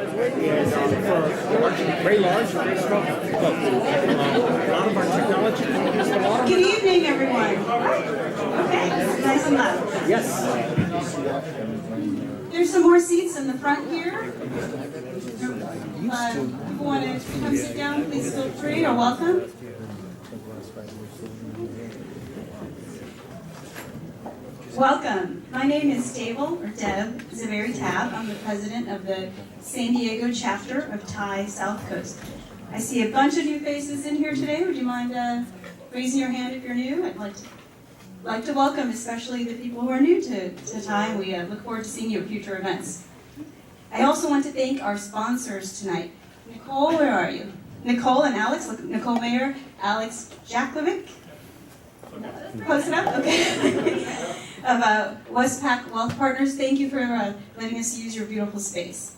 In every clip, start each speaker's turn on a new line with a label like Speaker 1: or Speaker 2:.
Speaker 1: very large, very strong. A lot of our technology.
Speaker 2: Good evening, everyone. Okay, nice and loud.
Speaker 1: Yes.
Speaker 2: There's some more seats in the front here. If you want to come sit down, please feel free. You're welcome. Welcome. My name is Deb Zaveri Tab. I'm the president of the San Diego chapter of TiE SouthCoast. I see a bunch of new faces in here today. Would you mind raising your hand if you're new? I'd like to welcome especially the people who are new to TiE, and we look forward to seeing you at future events. I also want to thank our sponsors tonight. Nicole, where are you? Nicole and Alex. Look, Nicole Mayer, Alex Jaklovic. Close it up? Okay. Of Westpac Wealth Partners, thank you for letting us use your beautiful space.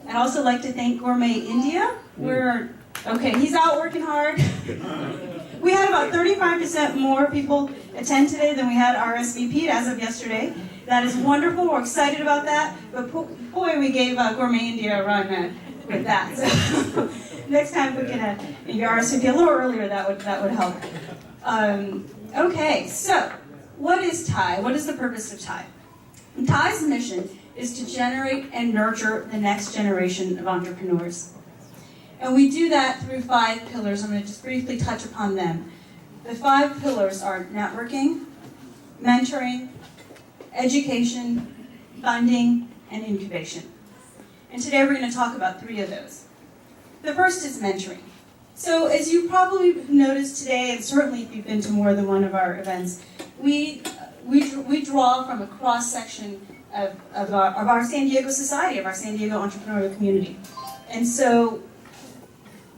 Speaker 2: I'd also like to thank Gourmet India. Okay, he's out working hard. We had about 35% more people attend today than we had RSVP'd as of yesterday. That is wonderful. We're excited about that. But boy, we gave Gourmet India a run with that. So next time we can maybe RSVP a little earlier. That would help. Okay, so what is TiE? What is the purpose of TiE? TiE's mission is to generate and nurture the next generation of entrepreneurs. And we do that through 5 pillars. I'm going to just briefly touch upon them. The 5 pillars are networking, mentoring, education, funding, and incubation. And today we're going to talk about 3 of those. The first is mentoring. So as you probably noticed today, and certainly if you've been to more than one of our events, we draw from a cross-section of our San Diego society, of our San Diego entrepreneurial community. And so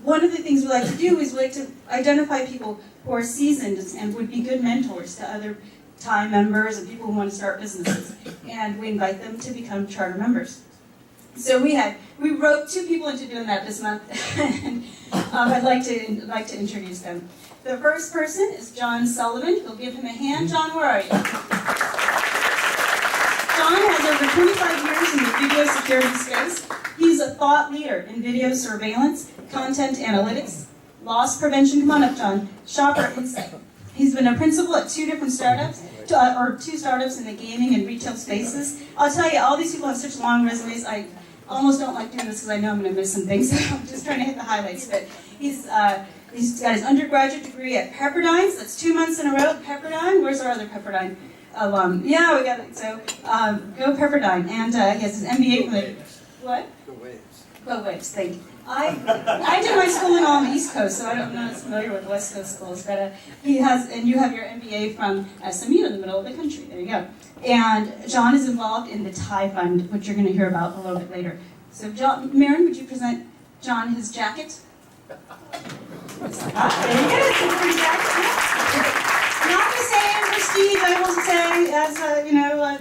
Speaker 2: one of the things we like to do is we like to identify people who are seasoned and would be good mentors to other TiE members and people who want to start businesses. And we invite them to become charter members. So we wrote 2 people into doing that this month, and I'd like to introduce them. The first person is John Sullivan. We'll give him a hand. John, where are you? John has over 25 years in the video security space. He's a thought leader in video surveillance, content analytics, loss prevention. Come on up, John. Shopper insight. He's been a principal at 2 different startups, or 2 startups in the gaming and retail spaces. I'll tell you, all these people have such long resumes. I almost don't like doing this because I know I'm going to miss some things. So I'm just trying to hit the highlights. But he's got his undergraduate degree at Pepperdine. So that's 2 months in a row at Pepperdine. Where's our other Pepperdine alum? Yeah, we got it. So go Pepperdine. And he has his MBA from the what? Go Waves. Go Waves. Thank you. I did my schooling all on the East Coast, so I'm not as familiar with West Coast schools, but he has, and you have your MBA from SMU in the middle of the country. There you go. And John is involved in the TiE Fund, which you're going to hear about a little bit later. So, John, Maren, would you present John his jacket? There you go. It's a pretty jacket. Not the same prestige, I will say, as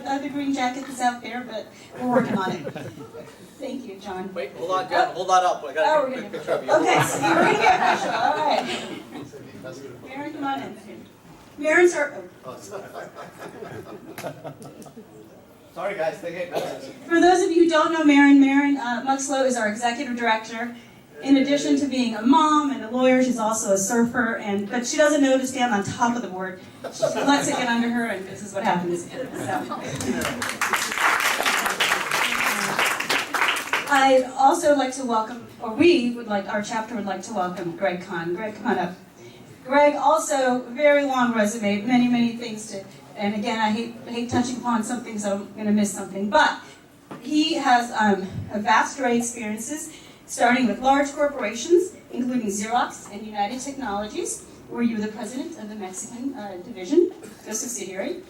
Speaker 2: other green jacket that's out there, but we're working on it. Thank you, John.
Speaker 3: Wait, hold on, hold that up. I got a quick picture of you.
Speaker 2: Okay, so we're going to get official. All right. Maren, come on in. Maren's our...
Speaker 3: Sorry, guys. They hate messages.
Speaker 2: For those of you who don't know Maren Muxlow is our executive director. In addition to being a mom and a lawyer, she's also a surfer, but she doesn't know to stand on top of the board. She lets it get under her, and this is what happens. So. I'd also like to welcome, or our chapter would like to welcome Greg Kahn. Greg, come on up. Greg, also very long resume, many, many things to, and again, I hate touching upon something, so I'm going to miss something, but he has a vast array of experiences, starting with large corporations, including Xerox and United Technologies, where you were the president of the Mexican division, a subsidiary.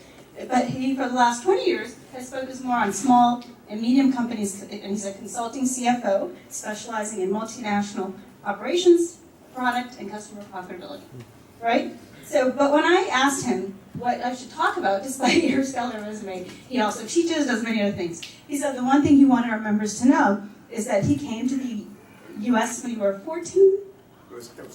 Speaker 2: But he, for the last 20 years, has focused more on small and medium companies, and he's a consulting CFO, specializing in multinational operations, product, and customer profitability, right? So, but when I asked him what I should talk about, despite your stellar resume, he also teaches, does many other things. He said the one thing he wanted our members to know is that he came to the U.S. when you were 14?
Speaker 3: It was 10.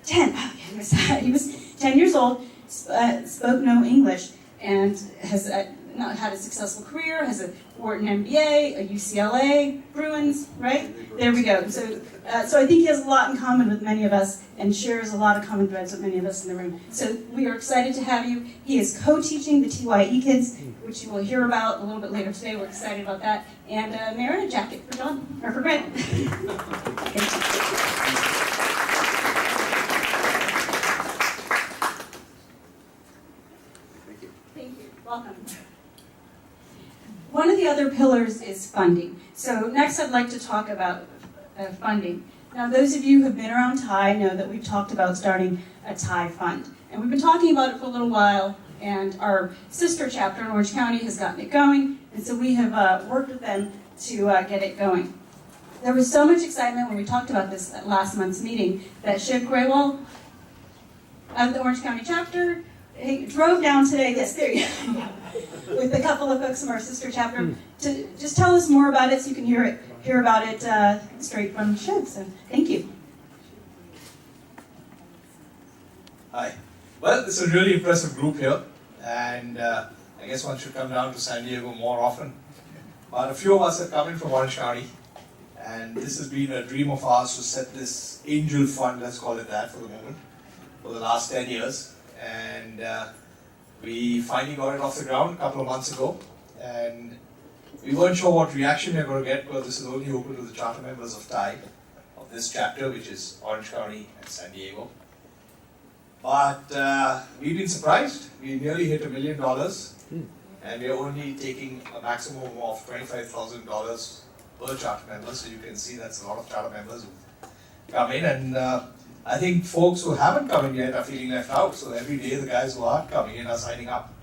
Speaker 2: 10, oh, yeah, he was 10 years old, spoke no English, and has had a successful career, has a Wharton MBA, a UCLA, Bruins, right? There we go. So I think he has a lot in common with many of us and shares a lot of common threads with many of us in the room. So we are excited to have you. He is co-teaching the TiE kids, which you will hear about a little bit later today. We're excited about that. And may I earn a jacket for John, or for Grant? Thank you. Thank you. Welcome. One of the other pillars is funding. So next I'd like to talk about funding. Now those of you who have been around TiE know that we've talked about starting a TiE fund. And we've been talking about it for a little while, and our sister chapter in Orange County has gotten it going, and so we have worked with them to get it going. There was so much excitement when we talked about this at last month's meeting that Shiv Graywal of the Orange County chapter drove down today, yes, there you go, with a couple of folks from our sister chapter to just tell us more about it so you can hear about it straight from Shiv. So thank you.
Speaker 4: Hi. Well, it's a really impressive group here, and I guess one should come down to San Diego more often. But a few of us have come in from Orange County, and this has been a dream of ours to set this angel fund, let's call it that for the moment, for the last 10 years. And we finally got it off the ground a couple of months ago, and we weren't sure what reaction we were going to get, because this is only open to the charter members of TiE, of this chapter, which is Orange County and San Diego. But we've been surprised. We nearly hit $1 million, and we are only taking a maximum of $25,000 per charter member, so you can see that's a lot of charter members who come in. And I think folks who haven't come in yet are feeling left out, so every day the guys who are coming in are signing up.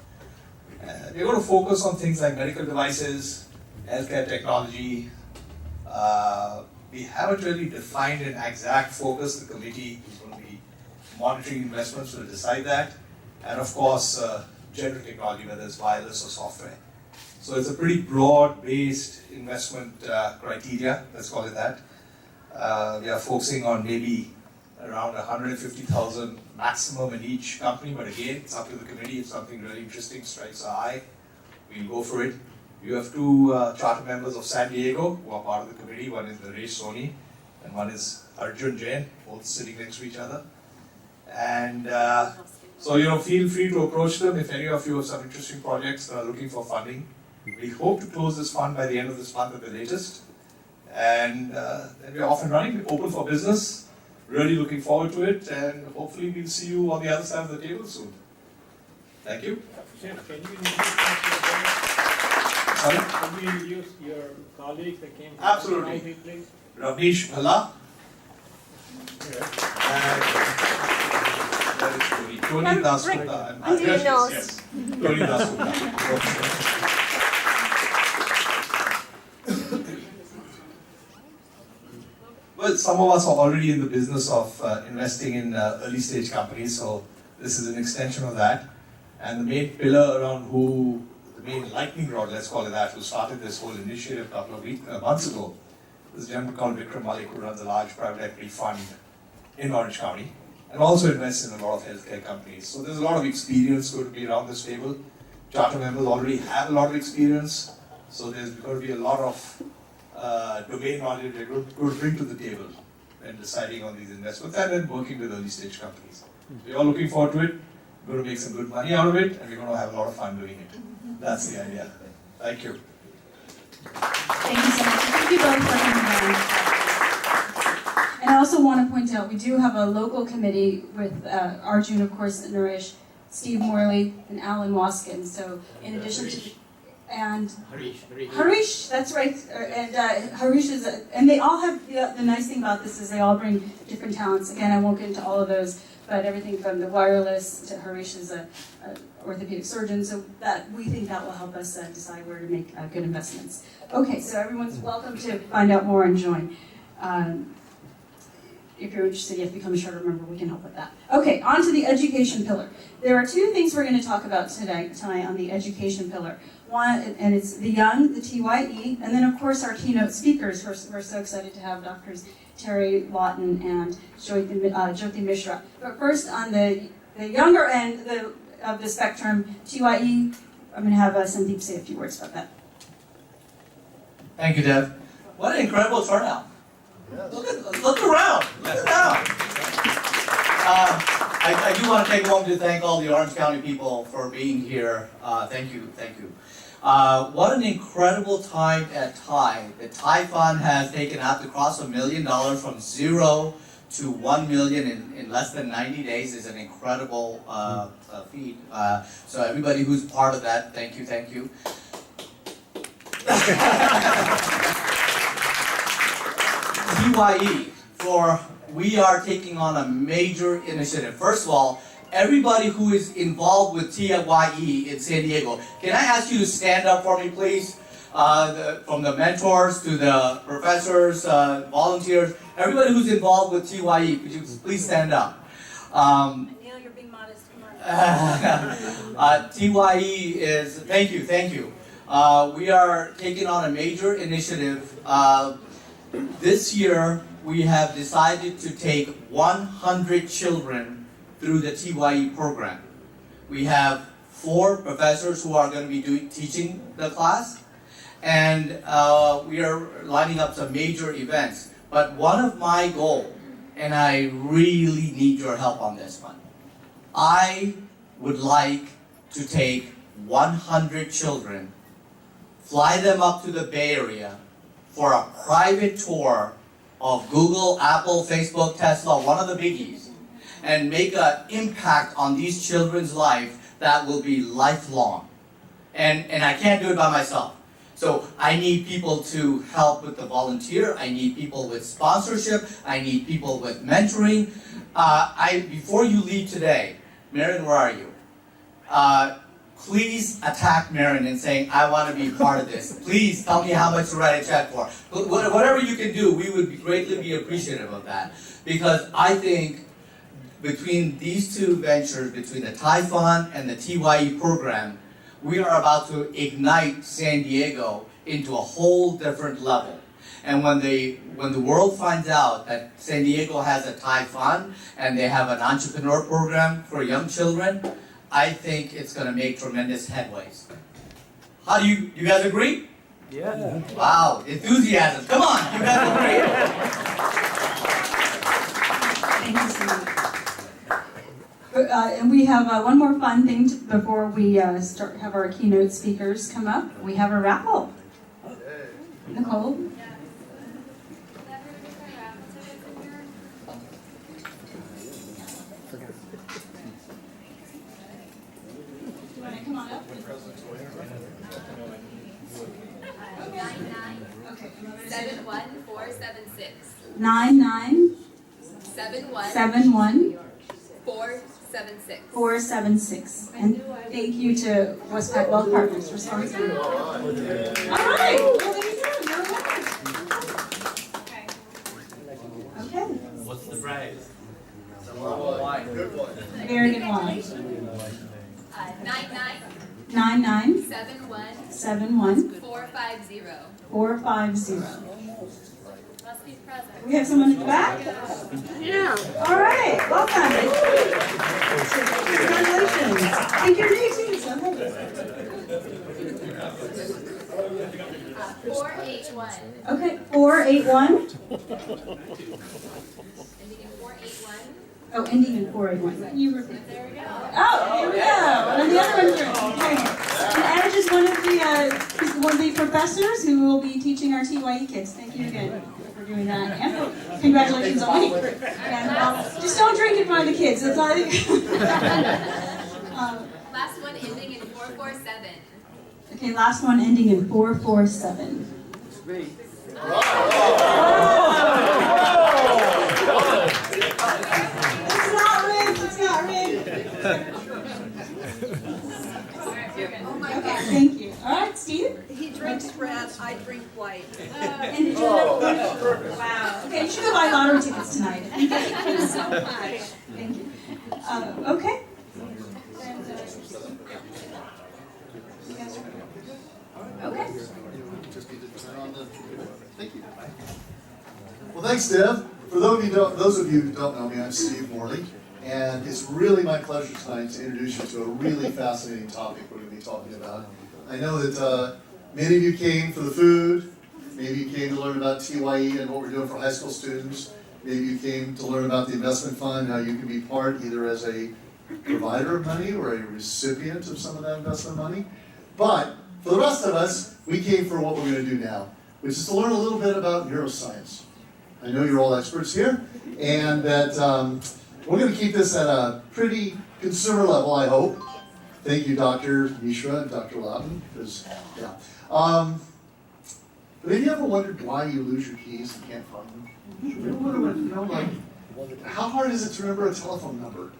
Speaker 4: We're going to focus on things like medical devices, healthcare technology. We haven't really defined an exact focus. The committee is going to be monitoring investments will decide that. And of course, general technology, whether it's wireless or software. So it's a pretty broad-based investment criteria, let's call it that. We are focusing on maybe around 150,000 maximum in each company, but again, it's up to the committee. If something really interesting strikes our eye, we'll go for it. You have two charter members of San Diego who are part of the committee. One is Naresh Soni, and one is Arjun Jain, both sitting next to each other. And so, feel free to approach them if any of you have some interesting projects that are looking for funding. We hope to close this fund by the end of this month at the latest. And then we're off and running, we're open for business. Really looking forward to it, and hopefully we'll see you on the other side of the table soon. Thank you.
Speaker 1: Can you introduce your colleagues that came from
Speaker 4: Absolutely.
Speaker 1: TiE, please?
Speaker 4: Ramesh Bhala. And that is Tony Dasgupta.
Speaker 5: I'm doing notes.
Speaker 4: Yes. Tony Dasgupta. Well, some of us are already in the business of investing in early stage companies, so this is an extension of that. And the main pillar around the main lightning rod, let's call it that, who started this whole initiative a couple of months ago, is a gentleman called Vikram Malik, who runs a large private equity fund in Orange County, and also invests in a lot of healthcare companies. So there's a lot of experience going to be around this table. Charter members already have a lot of experience, so there's going to be a lot of domain knowledge they're going to bring to the table when deciding on these investments and then working with early stage companies. We're all looking forward to it. We're going to make some good money out of it, and we're going to have a lot of fun doing it. That's the idea. Thank you.
Speaker 2: Thank you so much. Thank you both for coming down. And I also want to point out, we do have a local committee with Arjun, of course, and Naresh, Steve Morley, and Alan Waskin. So in addition to... And Harish, that's right. And Harish is, and they all have, the nice thing about this is they all bring different talents. Again, I won't get into all of those, but everything from the wireless to Harish is an orthopedic surgeon, so that we think that will help us decide where to make good investments. Okay, so everyone's welcome to find out more and join. If you're interested, you have to become a charter member, we can help with that. Okay, on to the education pillar. There are two things we're going to talk about tonight on the education pillar. One, and it's the young, the TiE, and then of course our keynote speakers. We're so excited to have Doctors Teri Lawton and Jyoti Mishra. But first, on the younger end of the spectrum, TiE I'm going to have Sandeep say a few words about that.
Speaker 4: Thank you, Dev. What an incredible turnout. Look around. Look around. I do want to take a moment to thank all the Orange County people for being here. Thank you. What an incredible time at TiE. The TiE Fund has taken out to cross $1 million from 0 to 1 million in less than 90 days is an incredible feat. So everybody who's part of that, thank you. TiE, we are taking on a major initiative. First of all, everybody who is involved with TiE in San Diego, can I ask you to stand up for me, please? From the mentors to the professors, volunteers, everybody who's involved with TiE, could you please stand up?
Speaker 2: Neil, you're being modest. Come on.
Speaker 4: TiE is, thank you. We are taking on a major initiative. This year, we have decided to take 100 children through the TiE program. We have 4 professors who are going to be teaching the class, and we are lining up some major events. But one of my goals, and I really need your help on this one, I would like to take 100 children, fly them up to the Bay Area for a private tour of Google, Apple, Facebook, Tesla, one of the biggies, and make an impact on these children's life that will be lifelong. And I can't do it by myself. So I need people to help with the volunteer, I need people with sponsorship, I need people with mentoring. Before you leave today, Marion, where are you? Please attack Marion and saying, I want to be part of this. Please tell me how much to write a check for. Whatever you can do, we would greatly be appreciative of that. Because I think between these two ventures, between the TiE Fund and the TiE program, we are about to ignite San Diego into a whole different level. And when the world finds out that San Diego has a TiE Fund and they have an entrepreneur program for young children, I think it's going to make tremendous headways. How do you guys agree?
Speaker 1: Yeah.
Speaker 4: Wow, enthusiasm. Come on, you guys agree?
Speaker 2: Thank you so much. And we have one more fun thing before we have our keynote speakers come up. We have a raffle. Nicole? Come on up.
Speaker 5: 71476.
Speaker 2: 9971
Speaker 5: 476.
Speaker 2: 476. And thank you to Westpac Wealth Partners for sponsoring. All right. Well, there you go. You're a winner. Okay.
Speaker 4: What's the prize?
Speaker 3: Good one.
Speaker 2: Very good one.
Speaker 5: 99
Speaker 2: 71
Speaker 5: 450.
Speaker 2: 450.
Speaker 5: Must be present.
Speaker 2: We have someone in the back?
Speaker 1: Yeah.
Speaker 2: All right. Welcome. Congratulations. And your name too. So hold it.
Speaker 5: 481.
Speaker 2: Okay. 481.
Speaker 5: Ending in 481.
Speaker 2: Oh, ending in 481. Can you repeat?
Speaker 5: There we go.
Speaker 2: Oh, here we go. And the other one's okay. And Ed is one of the professors who will be teaching our TiE kids. Thank you again for doing that. And congratulations on winning. And just don't drink in front of the kids. That's all.
Speaker 5: Last one ending in 447.
Speaker 2: Okay, last one ending in 447.
Speaker 1: It's me.
Speaker 2: It's not rigged. It's not rigged. Okay, thank you. All right, Steve.
Speaker 6: He drinks red, I drink white.
Speaker 2: And did you wow. Okay, you should go buy lottery tickets tonight.
Speaker 6: Thank you so much.
Speaker 2: Thank you. Okay. Okay.
Speaker 7: Thank you. Well, thanks, Dev. For those of you who don't know me, I'm Steve Morley,
Speaker 3: And it's really my pleasure tonight to introduce you to a really fascinating topic we're going to be talking about. I know that many of you came for the food, maybe you came to learn about TiE and what we're doing for high school students, maybe you came to learn about the investment fund, how you can be part either as a provider of money or a recipient of some of that investment money. But for the rest of us, we came for what we're going to do now, which is to learn a little bit about neuroscience. I know you're all experts here, and that we're going to keep this at a pretty consumer level, I hope. Thank you, Dr. Mishra and Dr. Lawton, because, yeah. But have you ever wondered why you lose your keys and can't find them? You ever wonder what, like, how hard is it to remember a telephone number?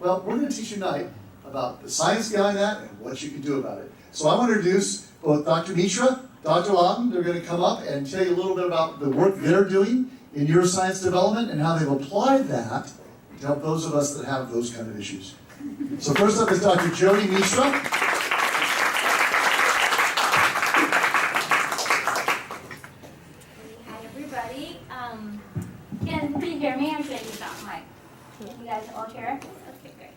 Speaker 3: Well, we're going to teach you tonight about the science behind that and what you can do about it. So I want to introduce both Dr. Mishra, Dr. Lawton. They're going to come up and tell you a little bit about the work they're doing in neuroscience development and how they've applied that to help those of us that have those kind of issues. So first up is Dr. Jyoti Mishra.
Speaker 7: Hi everybody. Can you hear me? I'm going to use that mic. Can you guys all hear? Okay, great.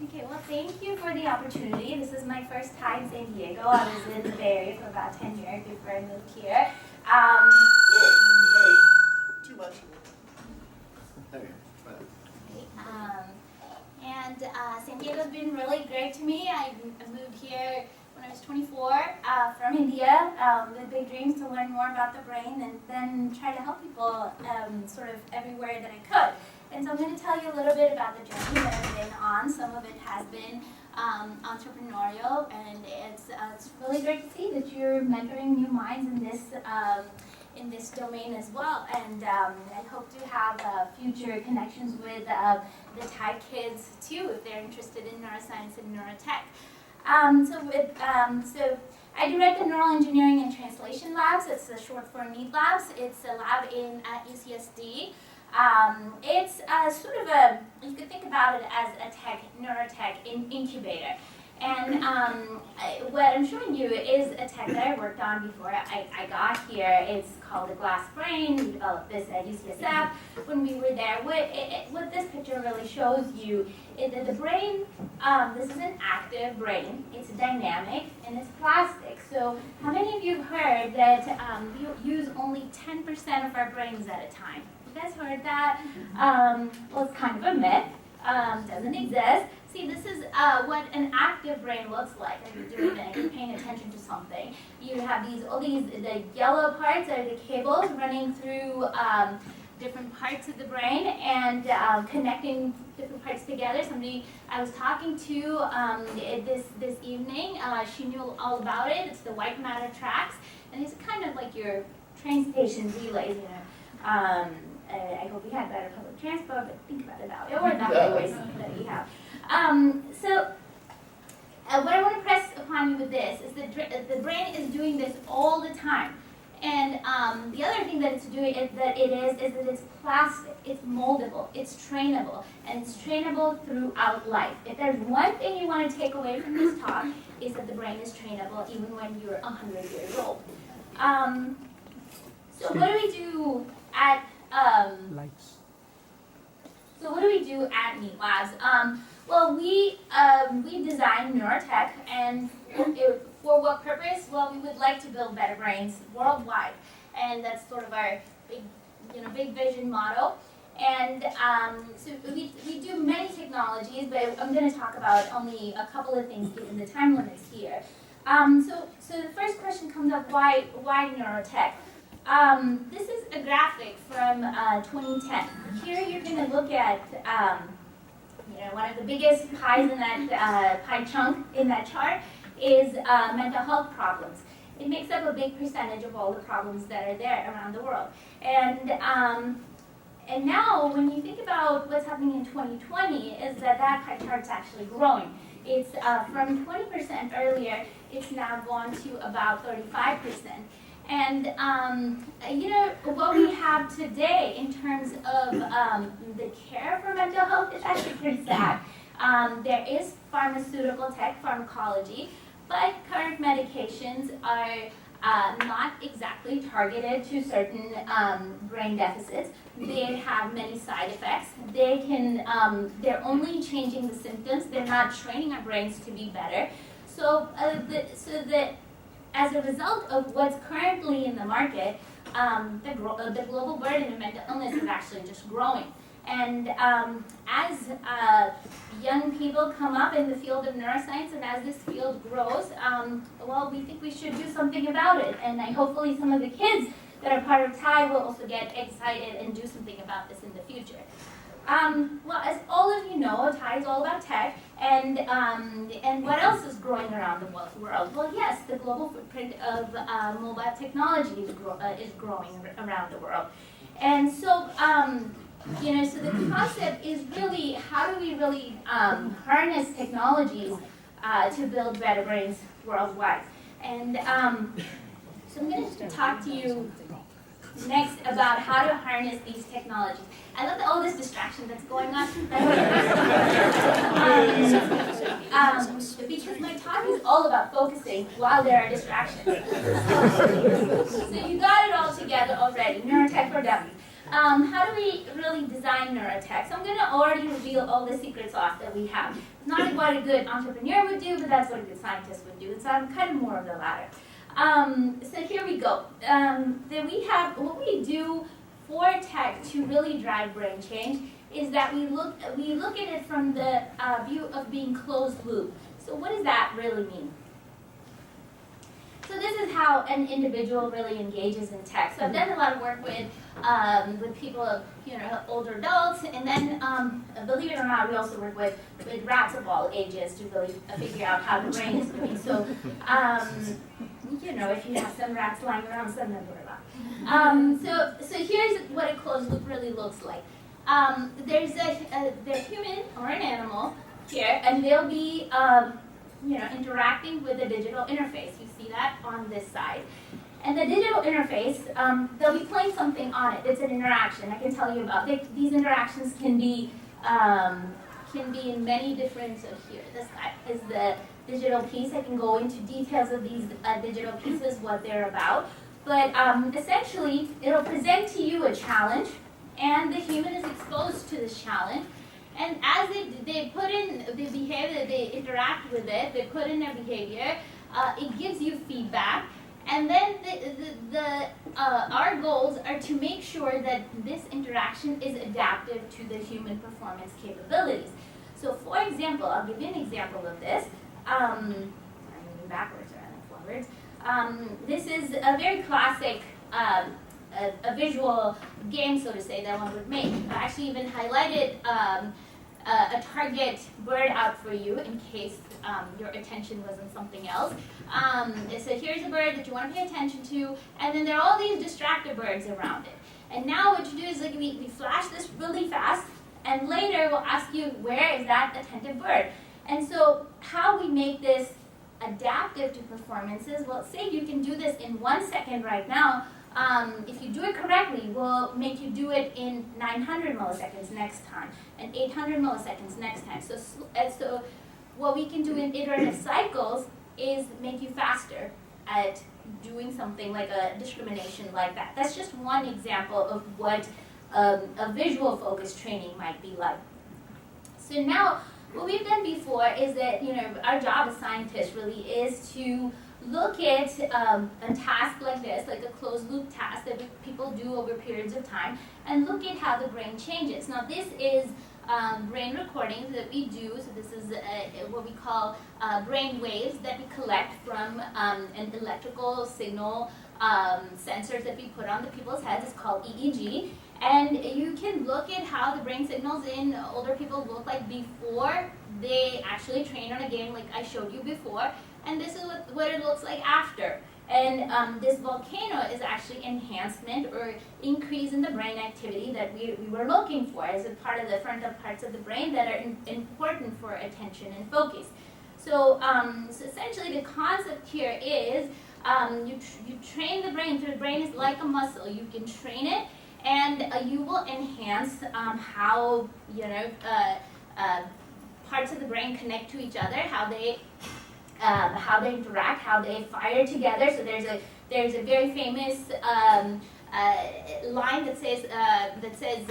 Speaker 7: Okay, well, thank you for the opportunity. This is my first time in San Diego. I was in the Bay Area for about 10 years before I moved here.
Speaker 3: Too much. There you go.
Speaker 7: San Diego's been really great to me. I moved here when I was 24 from India with big dreams to learn more about the brain and then try to help people sort of everywhere that I could. And so I'm going to tell you a little bit about the journey that I've been on. Some of it has been entrepreneurial, and it's really great to see that you're mentoring new minds in this domain as well. And I hope to have future connections with the TiE kids too, if they're interested in neuroscience and neurotech. So I direct the Neural Engineering and Translation Labs. It's short for NEAT Labs. It's a lab at UCSD. It's sort of you could think about it as a neurotech incubator. And what I'm showing you is a tech that I worked on before I got here. It's called a glass brain. We developed this at UCSF when we were there. What this picture really shows you is that the brain, this is an active brain. It's dynamic and it's plastic. So how many of you have heard that we use only 10% of our brains at a time? You guys heard that? Well, it's kind of a myth. Doesn't exist. See, this is what an active brain looks like. If you're doing it, you're paying attention to something. You have the yellow parts are the cables running through different parts of the brain and connecting different parts together. Somebody I was talking to this evening, she knew all about it. It's the white matter tracks, and it's kind of like your train station relays, you know. I hope we had better public transport, but think about it that way, or not always that we have. What I want to press upon you with this is that the brain is doing this all the time. And the other thing that it's doing is that it's plastic, it's moldable, it's trainable, and it's trainable throughout life. If there's one thing you want to take away from this talk, is that the brain is trainable even when you're 100 years old. So what do we do at NEAT Labs? Well, we design neurotech, and for what purpose? Well, we would like to build better brains worldwide, and that's sort of our big vision motto. And so we do many technologies, but I'm going to talk about only a couple of things given the time limits here. So the first question comes up: why neurotech? This is a graphic from 2010. Here you're going to look at one of the biggest pies in that pie chunk in that chart is mental health problems. It makes up a big percentage of all the problems that are there around the world. And now when you think about what's happening in 2020 is that pie chart's actually growing. It's from 20% earlier, it's now gone to about 35%. And what we have today in terms of the care for mental health is actually pretty sad. There is pharmaceutical tech, pharmacology, but current medications are not exactly targeted to certain brain deficits. They have many side effects. They can, they're only changing the symptoms. They're not training our brains to be better. So that as a result of what's currently in the market, the global burden of mental illness is actually just growing. And as young people come up in the field of neuroscience and as this field grows, well, we think we should do something about it. And hopefully some of the kids that are part of TiE will also get excited and do something about this in the future. Well, as all of you know, TiE is all about tech, and what else is growing around the world? Well, yes, the global footprint of mobile technology is growing around the world. And so, so the concept is really, how do we really harness technologies to build better brains worldwide? And so I'm going to talk to you next about how to harness these technologies. I love all this distraction that's going on. Because my talk is all about focusing while there are distractions. So you got it all together already, neurotech for dummies. How do we really design neurotech? So I'm going to already reveal all the secret sauce that we have. It's not what a good entrepreneur would do, but that's what a good scientist would do. So I'm kind of more of the latter. So here we go. Then we have, what we do for tech to really drive brain change is that we look at it from the view of being closed loop. So what does that really mean? So this is how an individual really engages in tech. So I've done a lot of work with people, older adults, and then believe it or not, we also work with rats of all ages to really figure out how the brain is doing. So if you have some rats lying around, send them about. So here's what a closed loop really looks like. There's a human or an animal here, and they'll be interacting with a digital interface. You see that on this side. And the digital interface, they'll be playing something on it. It's an interaction I can tell you about. These interactions can be in many different, so here, this guy is the digital piece. I can go into details of these digital pieces, what they're about. But essentially, it'll present to you a challenge, and the human is exposed to this challenge. And as they put in the behavior, they interact with it, they put in their behavior, it gives you feedback. And then our goals are to make sure that this interaction is adaptive to the human performance capabilities. So for example, I'll give you an example of this. I'm moving backwards rather than forwards. This is a very classic a visual game, so to say, that one would make. I actually even highlighted a target bird out for you in case your attention was on something else. So here's a bird that you want to pay attention to, and then there are all these distracted birds around it. And now what you do is we flash this really fast, and later we'll ask you, where is that attentive bird? And so how we make this adaptive to performances, well, say you can do this in 1 second right now. If you do it correctly, we'll make you do it in 900 milliseconds next time, and 800 milliseconds next time. So what we can do in iterative cycles is make you faster at doing something like a discrimination like that. That's just one example of what a visual focused training might be like. So now, what we've done before is that, our job as scientists really is to look at a task like this, like a closed loop task that people do over periods of time, and look at how the brain changes. Now this is brain recordings that we do, so this is what we call brain waves that we collect from an electrical signal sensors that we put on the people's heads. It's called EEG. And you can look at how the brain signals in older people look like before they actually train on a game like I showed you before. And this is what it looks like after. And this volcano is actually enhancement or increase in the brain activity that we were looking for as a part of the frontal parts of the brain that are important for attention and focus. So essentially the concept here is you train the brain. So the brain is like a muscle. You can train it, and you will enhance how parts of the brain connect to each other, how they interact, how they fire together. So there's a there's a very famous line that says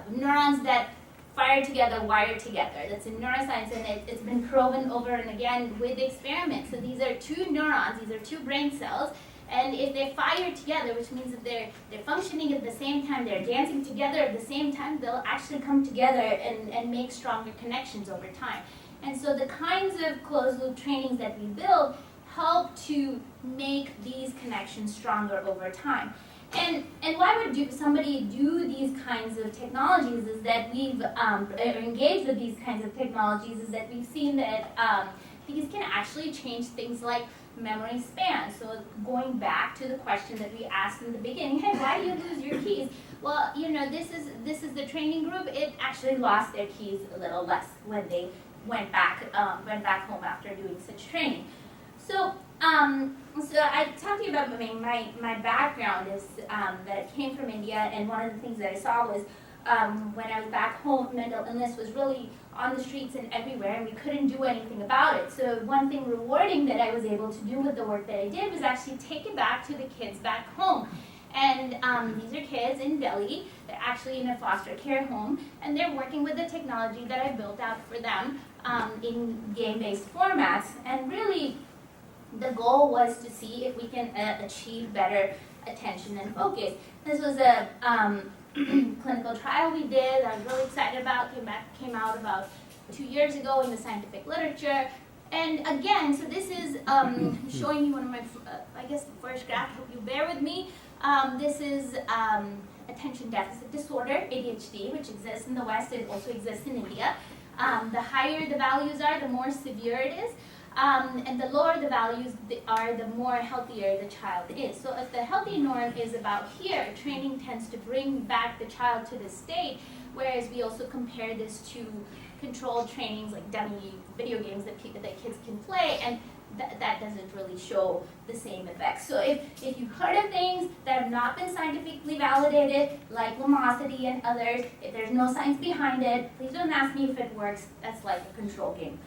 Speaker 7: neurons that fire together, wire together. That's in neuroscience, and it's been proven over and again with experiments. So these are two neurons, these are two brain cells, and if they fire together, which means that they're functioning at the same time, they're dancing together at the same time, they'll actually come together and make stronger connections over time. And so the kinds of closed loop trainings that we build help to make these connections stronger over time. And why would somebody do these kinds of technologies is that we've engaged with these kinds of technologies is that we've seen that these can actually change things like memory span. So going back to the question that we asked in the beginning, hey, why do you lose your keys? Well, this is the training group. It actually lost their keys a little less when they went back home after doing such training. So I talked to you about my background is that I came from India, and one of the things that I saw was when I was back home, mental illness was really on the streets and everywhere, and we couldn't do anything about it. So one thing rewarding that I was able to do with the work that I did was actually take it back to the kids back home. And these are kids in Delhi. They're actually in a foster care home, and they're working with the technology that I built out for them in game-based formats. And really, the goal was to see if we can achieve better attention and focus. This was a clinical trial we did. I was really excited about. Came out about 2 years ago in the scientific literature. And again, so this is showing you one of my, I guess the first graph. Hope you bear with me. This is attention deficit disorder, ADHD, which exists in the West. It also exists in India. The higher the values are, the more severe it is. And the lower the values are, the more healthier the child is. So if the healthy norm is about here, training tends to bring back the child to this state, whereas we also compare this to controlled trainings like dummy video games that kids can play, and that doesn't really show the same effects. So if you've heard of things that have not been scientifically validated, like Lomosity and others, if there's no science behind it, please don't ask me if it works. That's like a control game.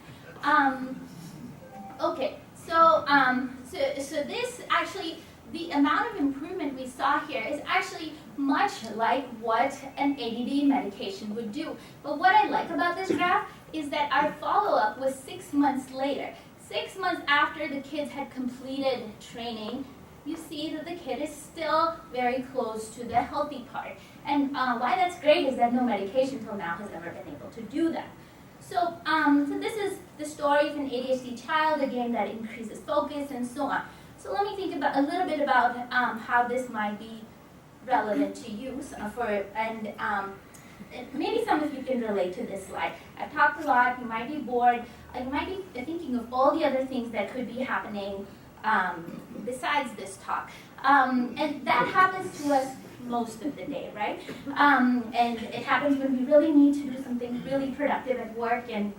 Speaker 7: Okay, so this actually, the amount of improvement we saw here is actually much like what an ADD medication would do. But what I like about this graph is that our follow-up was 6 months later. 6 months after the kids had completed training, you see that the kid is still very close to the healthy part. And why that's great is that no medication till now has ever been able to do that. So this is the story of an ADHD child, a game that increases focus and so on. So let me think about a little bit about how this might be relevant to you, and maybe some of you can relate to this slide. I've talked a lot, you might be bored, you might be thinking of all the other things that could be happening besides this talk. And that happens to us most of the day, right? And it happens when we really need to do something really productive at work, and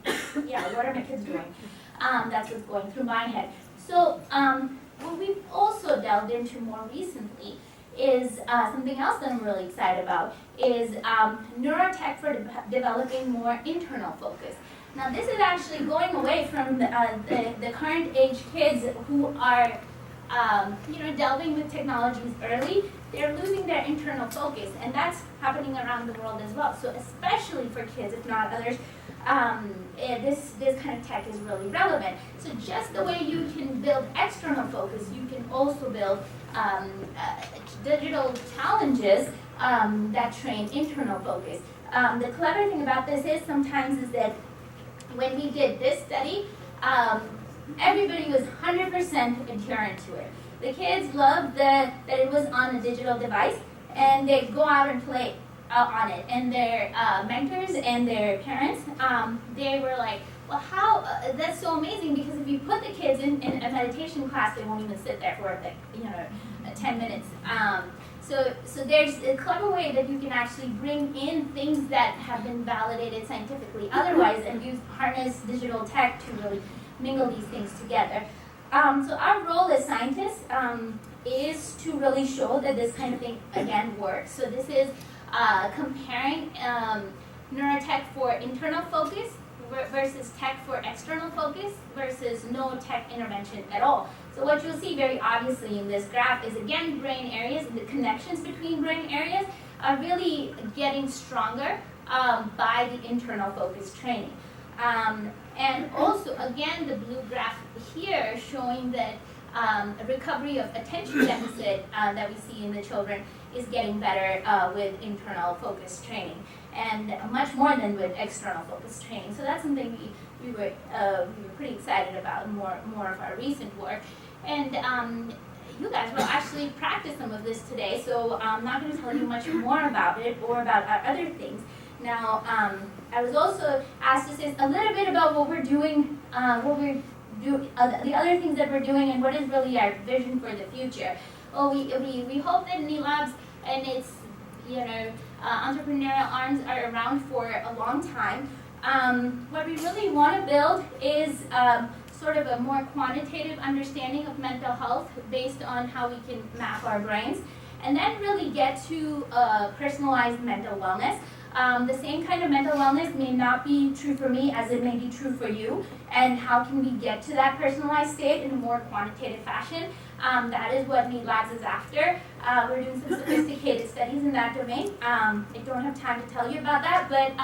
Speaker 7: yeah, what are my kids doing? That's what's going through my head. So what we've also delved into more recently is something else that I'm really excited about, is neurotech for developing more internal focus. Now this is actually going away from the current age kids who are delving with technologies early. They're losing their internal focus, and that's happening around the world as well. So especially for kids, if not others, this kind of tech is really relevant. So just the way you can build external focus, you can also build digital challenges that train internal focus. The clever thing about this is sometimes that when we did this study, everybody was 100% adherent to it. The kids loved that it was on a digital device, and they go out and play on it. And their mentors and their parents, they were like, well, how, that's so amazing, because if you put the kids in a meditation class, they won't even sit there for 10 minutes. So there's a clever way that you can actually bring in things that have been validated scientifically otherwise, and harness digital tech to really mingle these things together. So our role as scientists is to really show that this kind of thing, again, works. So this is comparing neurotech for internal focus versus tech for external focus versus no tech intervention at all. So what you'll see very obviously in this graph is, again, brain areas, and the connections between brain areas are really getting stronger by the internal focus training. And also, again, the blue graph here showing that recovery of attention deficit that we see in the children is getting better with internal focus training, and much more than with external focus training. So that's something we were pretty excited about, more of our recent work. And you guys will actually practice some of this today, so I'm not going to tell you much more about it or about our other things. Now, I was also asked to say a little bit about what we're doing, the other things that we're doing, and what is really our vision for the future. Well, we hope that NE Labs and its entrepreneurial arms are around for a long time. What we really want to build is sort of a more quantitative understanding of mental health based on how we can map our brains, and then really get to personalized mental wellness. The same kind of mental wellness may not be true for me as it may be true for you, and how can we get to that personalized state in a more quantitative fashion? That is what NE Labs is after. We're doing some sophisticated studies in that domain. I don't have time to tell you about that, but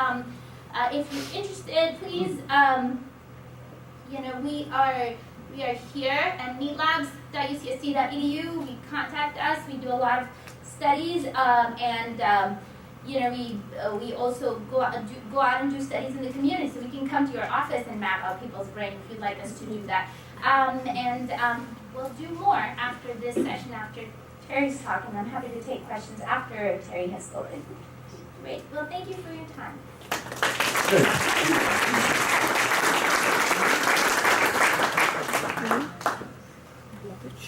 Speaker 7: if you're interested, please, we are here at netlabs.ucsd.edu. We contact us. We do a lot of studies, and we also go out and do studies in the community, so we can come to your office and map out people's brain if you'd like us to do that. We'll do more after this session, after Teri's talk, and I'm happy to take questions after Teri has spoken. Great. Well, thank you for your time.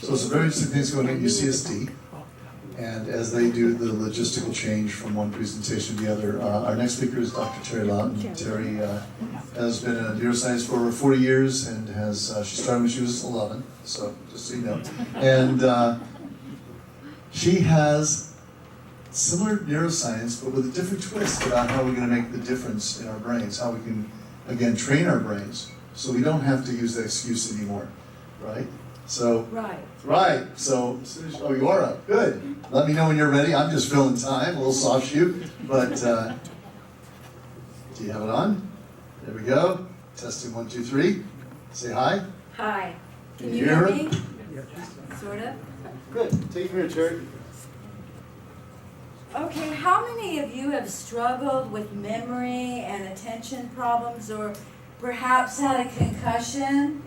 Speaker 3: So some very interesting things going on at UCSD. And as they do the logistical change from one presentation to the other, our next speaker is Dr. Teri Lawton. Teri has been in neuroscience for over 40 years and she started when she was 11, so just so you know. And she has similar neuroscience, but with a different twist about how we're going to make the difference in our brains, how we can, again, train our brains so we don't have to use that excuse anymore, right? So, right. So, oh, you are up. Good. Let me know when you're ready. I'm just filling time, a little soft shoot. But do you have it on? There we go. Testing 1, 2, 3. Say hi.
Speaker 6: Hi.
Speaker 3: Can you hear
Speaker 6: me? Sort of.
Speaker 3: Good. Take it from here, Terry.
Speaker 6: Okay, how many of you have struggled with memory and attention problems, or perhaps had a concussion?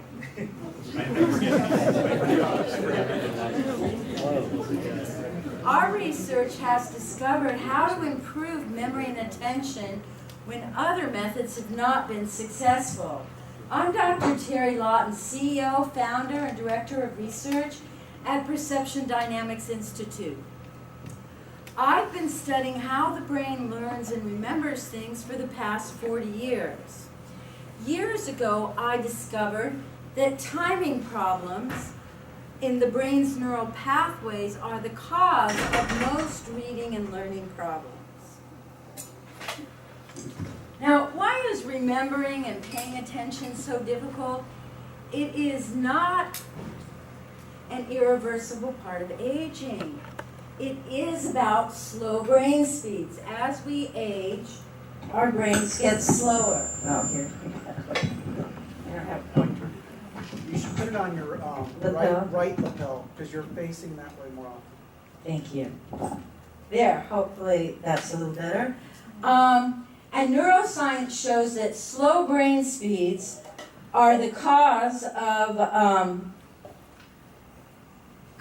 Speaker 6: Our research has discovered how to improve memory and attention when other methods have not been successful. I'm Dr. Teri Lawton, CEO, founder, and director of research at Perception Dynamics Institute. I've been studying how the brain learns and remembers things for the past 40 years. Years ago, I discovered that timing problems in the brain's neural pathways are the cause of most reading and learning problems. Now, why is remembering and paying attention so difficult? It is not an irreversible part of aging. It is about slow brain speeds. As we age, our brains get slower. Oh, here. I don't have a pointer.
Speaker 1: You should put it on your right lapel, because you're facing that way more often.
Speaker 6: Thank you. There, hopefully that's a little better. And neuroscience shows that slow brain speeds are the cause of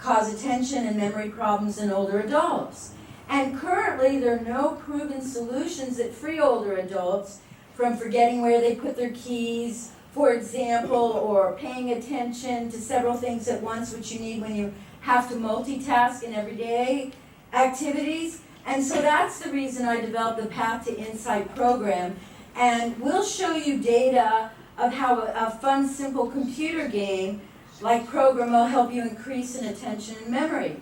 Speaker 6: attention and memory problems in older adults. And currently there are no proven solutions that free older adults from forgetting where they put their keys, for example, or paying attention to several things at once, which you need when you have to multitask in everyday activities. And so that's the reason I developed the Path to Insight program. And we'll show you data of how a fun, simple computer game like program will help you increase in attention and memory.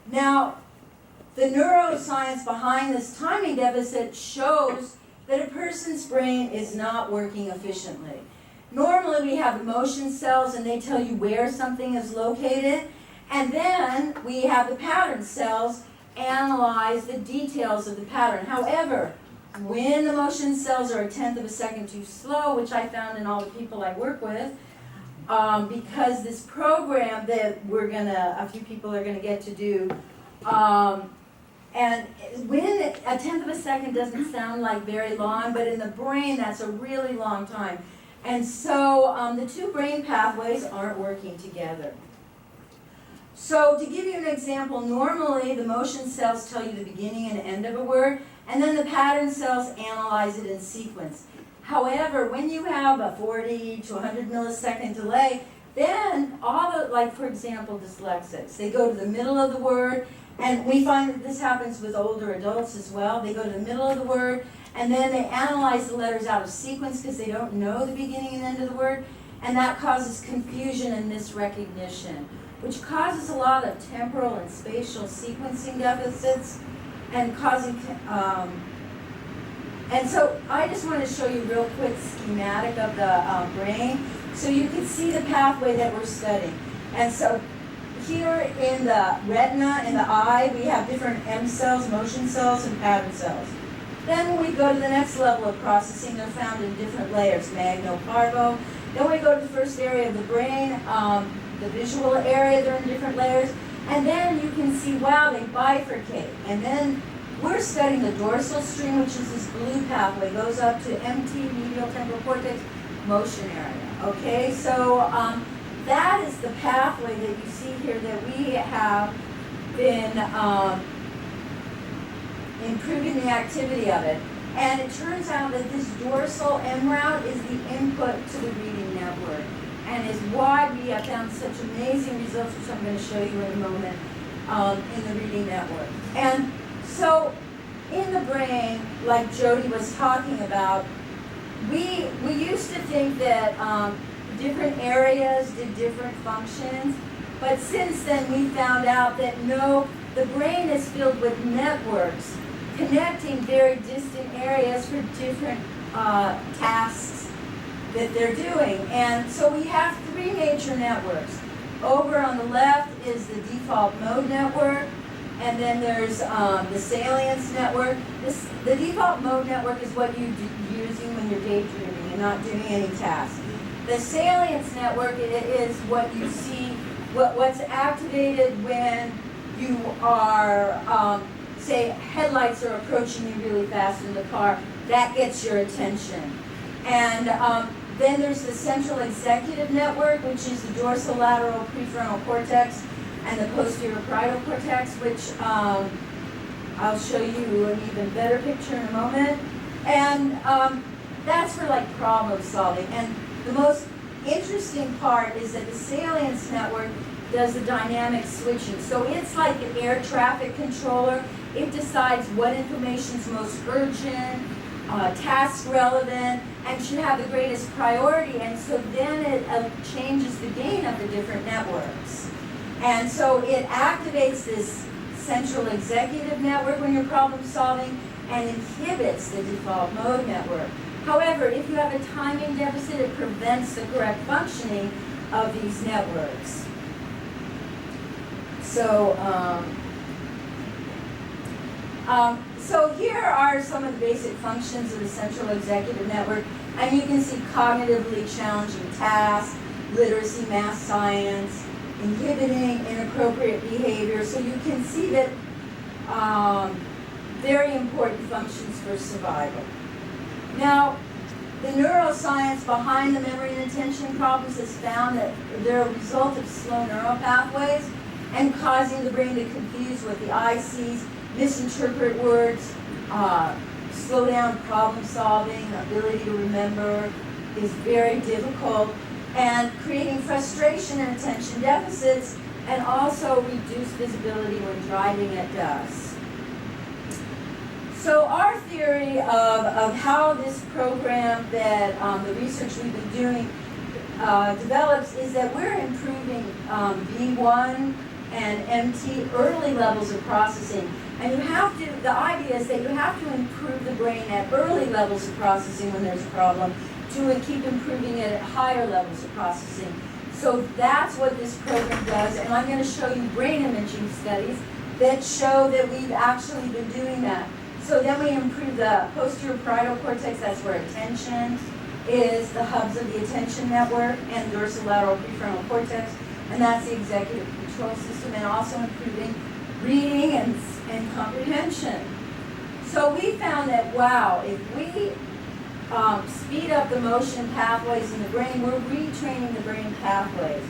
Speaker 6: Now, the neuroscience behind this timing deficit shows that a person's brain is not working efficiently. Normally we have emotion cells and they tell you where something is located, and then we have the pattern cells analyze the details of the pattern. However, when the motion cells are 1/10 of a second too slow, which I found in all the people I work with, because this program that a few people are gonna get to do, and when 1/10 of a second doesn't sound like very long, but in the brain that's a really long time. And so the two brain pathways aren't working together. So to give you an example, normally the motion cells tell you the beginning and end of a word, and then the pattern cells analyze it in sequence. However, when you have a 40 to 100 millisecond delay, then like for example, dyslexics, they go to the middle of the word, and we find that this happens with older adults as well. They go to the middle of the word, and then they analyze the letters out of sequence because they don't know the beginning and end of the word, and that causes confusion and misrecognition, which causes a lot of temporal and spatial sequencing deficits and causing, and so I just want to show you real quick schematic of the brain so you can see the pathway that we're studying. And so here in the retina, in the eye, we have different M cells, motion cells, and pattern cells. Then when we go to the next level of processing, they're found in different layers, magno, parvo. Then we go to the first area of the brain, the visual area, they're in different layers. And then you can see, wow, they bifurcate. And then we're studying the dorsal stream, which is this blue pathway, goes up to MT, medial temporal cortex, motion area. Okay, so that is the pathway that you see here that we have been improving the activity of it. And it turns out that this dorsal M route is the input to the reading network, and is why we have found such amazing results, which I'm going to show you in a moment, in the reading network. And so in the brain, like Jyoti was talking about, we used to think that different areas did different functions, but since then we found out that no, the brain is filled with networks connecting very distant areas for different tasks that they're doing. And so we have three major networks. Over on the left is the default mode network, and then there's the salience network. The default mode network is what you're using when you're daydreaming and not doing any tasks. The salience network is what you see, what's activated when you are, say, headlights are approaching you really fast in the car. That gets your attention. And then there's the central executive network, which is the dorsolateral prefrontal cortex and the posterior parietal cortex, which I'll show you an even better picture in a moment. And that's for like problem solving. And the most interesting part is that the salience network does the dynamic switching. So it's like an air traffic controller. It decides what information is most urgent, task relevant, and should have the greatest priority. And so then it changes the gain of the different networks. And so it activates this central executive network when you're problem solving and inhibits the default mode network. However, if you have a timing deficit, it prevents the correct functioning of these networks. So here are some of the basic functions of the central executive network, and you can see cognitively challenging tasks, literacy, math, science, inhibiting inappropriate behavior. So you can see that very important functions for survival. Now, the neuroscience behind the memory and attention problems has found that they're a result of slow neural pathways and causing the brain to confuse what the eye sees, misinterpret words, slow down problem solving, ability to remember is very difficult, and creating frustration and attention deficits, and also reduced visibility when driving at dusk. So our theory of how this program that the research we've been doing develops is that we're improving V1 and MT early levels of processing. And you have to, the idea is that you have to improve the brain at early levels of processing when there's a problem to keep improving it at higher levels of processing. So that's what this program does, and I'm going to show you brain imaging studies that show that we've actually been doing that. So then we improve the posterior parietal cortex, that's where attention is, the hubs of the attention network, and dorsolateral prefrontal cortex, and that's the executive control system, and also improving reading and comprehension. So we found that, wow, if we speed up the motion pathways in the brain, we're retraining the brain pathways.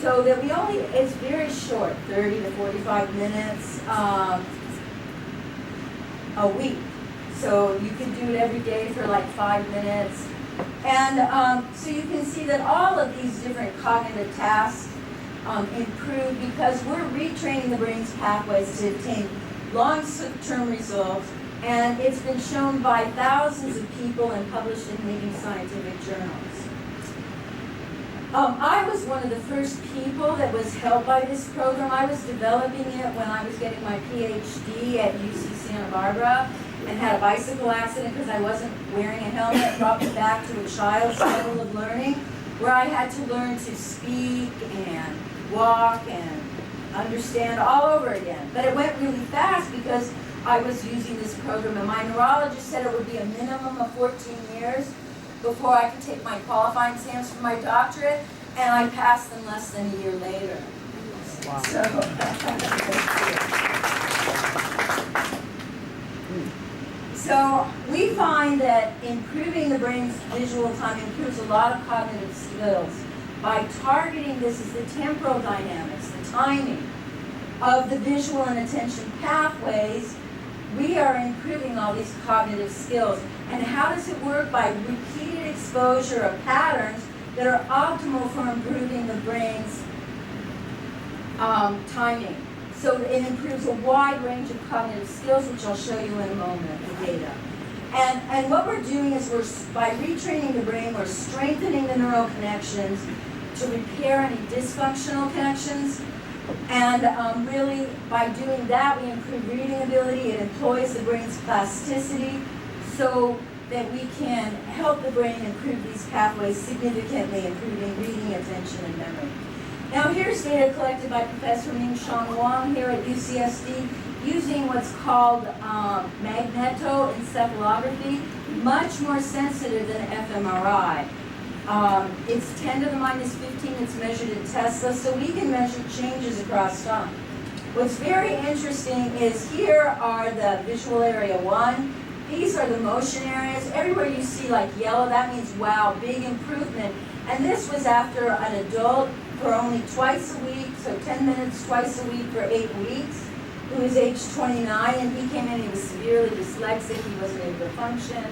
Speaker 6: So that we only, it's very short, 30 to 45 minutes a week. So you can do it every day for like 5 minutes. And so you can see that all of these different cognitive tasks improve because we're retraining the brain's pathways to obtain long-term results. And it's been shown by thousands of people and published in leading scientific journals. I was one of the first people that was helped by this program. I was developing it when I was getting my PhD at UC Santa Barbara and had a bicycle accident because I wasn't wearing a helmet, brought me back to a child's level of learning where I had to learn to speak and walk and understand all over again. But it went really fast because I was using this program, and my neurologist said it would be a minimum of 14 years before I could take my qualifying exams for my doctorate, and I passed them less than a year later. Wow. So we find that improving the brain's visual time improves a lot of cognitive skills. By targeting this is the temporal dynamics, the timing of the visual and attention pathways, we are improving all these cognitive skills. And how does it work? By repeated exposure of patterns that are optimal for improving the brain's timing. So it improves a wide range of cognitive skills, which I'll show you in a moment, the data. And what we're doing is by retraining the brain, we're strengthening the neural connections to repair any dysfunctional connections. And really, by doing that, we improve reading ability. It employs the brain's plasticity so that we can help the brain improve these pathways significantly, improving reading, attention, and memory. Now, here's data collected by Professor Ming-Shang Wang here at UCSD using what's called magnetoencephalography, much more sensitive than fMRI. It's 10 to the minus 15, it's measured in Tesla, so we can measure changes across time. What's very interesting is here are the visual area 1. These are the motion areas. Everywhere you see like yellow, that means wow, big improvement. And this was after an adult for only twice a week, so 10 minutes twice a week for 8 weeks, who was age 29, and he came in, he was severely dyslexic, he wasn't able to function.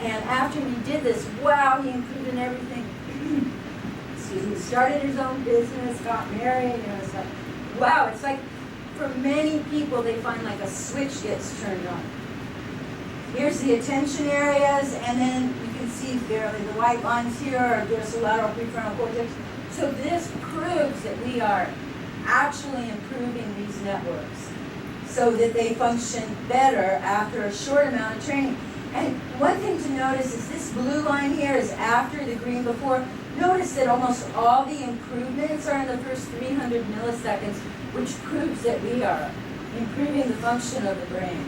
Speaker 6: And after we did this, wow, he improved in everything. Excuse me, started his own business, got married, it's like, wow, it's like for many people, they find like a switch gets turned on. Here's the attention areas, and then you can see barely the white lines here are dorsolateral prefrontal cortex. So this proves that we are actually improving these networks so that they function better after a short amount of training. And one thing to notice is this blue line here is after, the green before. Notice that almost all the improvements are in the first 300 milliseconds, which proves that we are improving the function of the brain.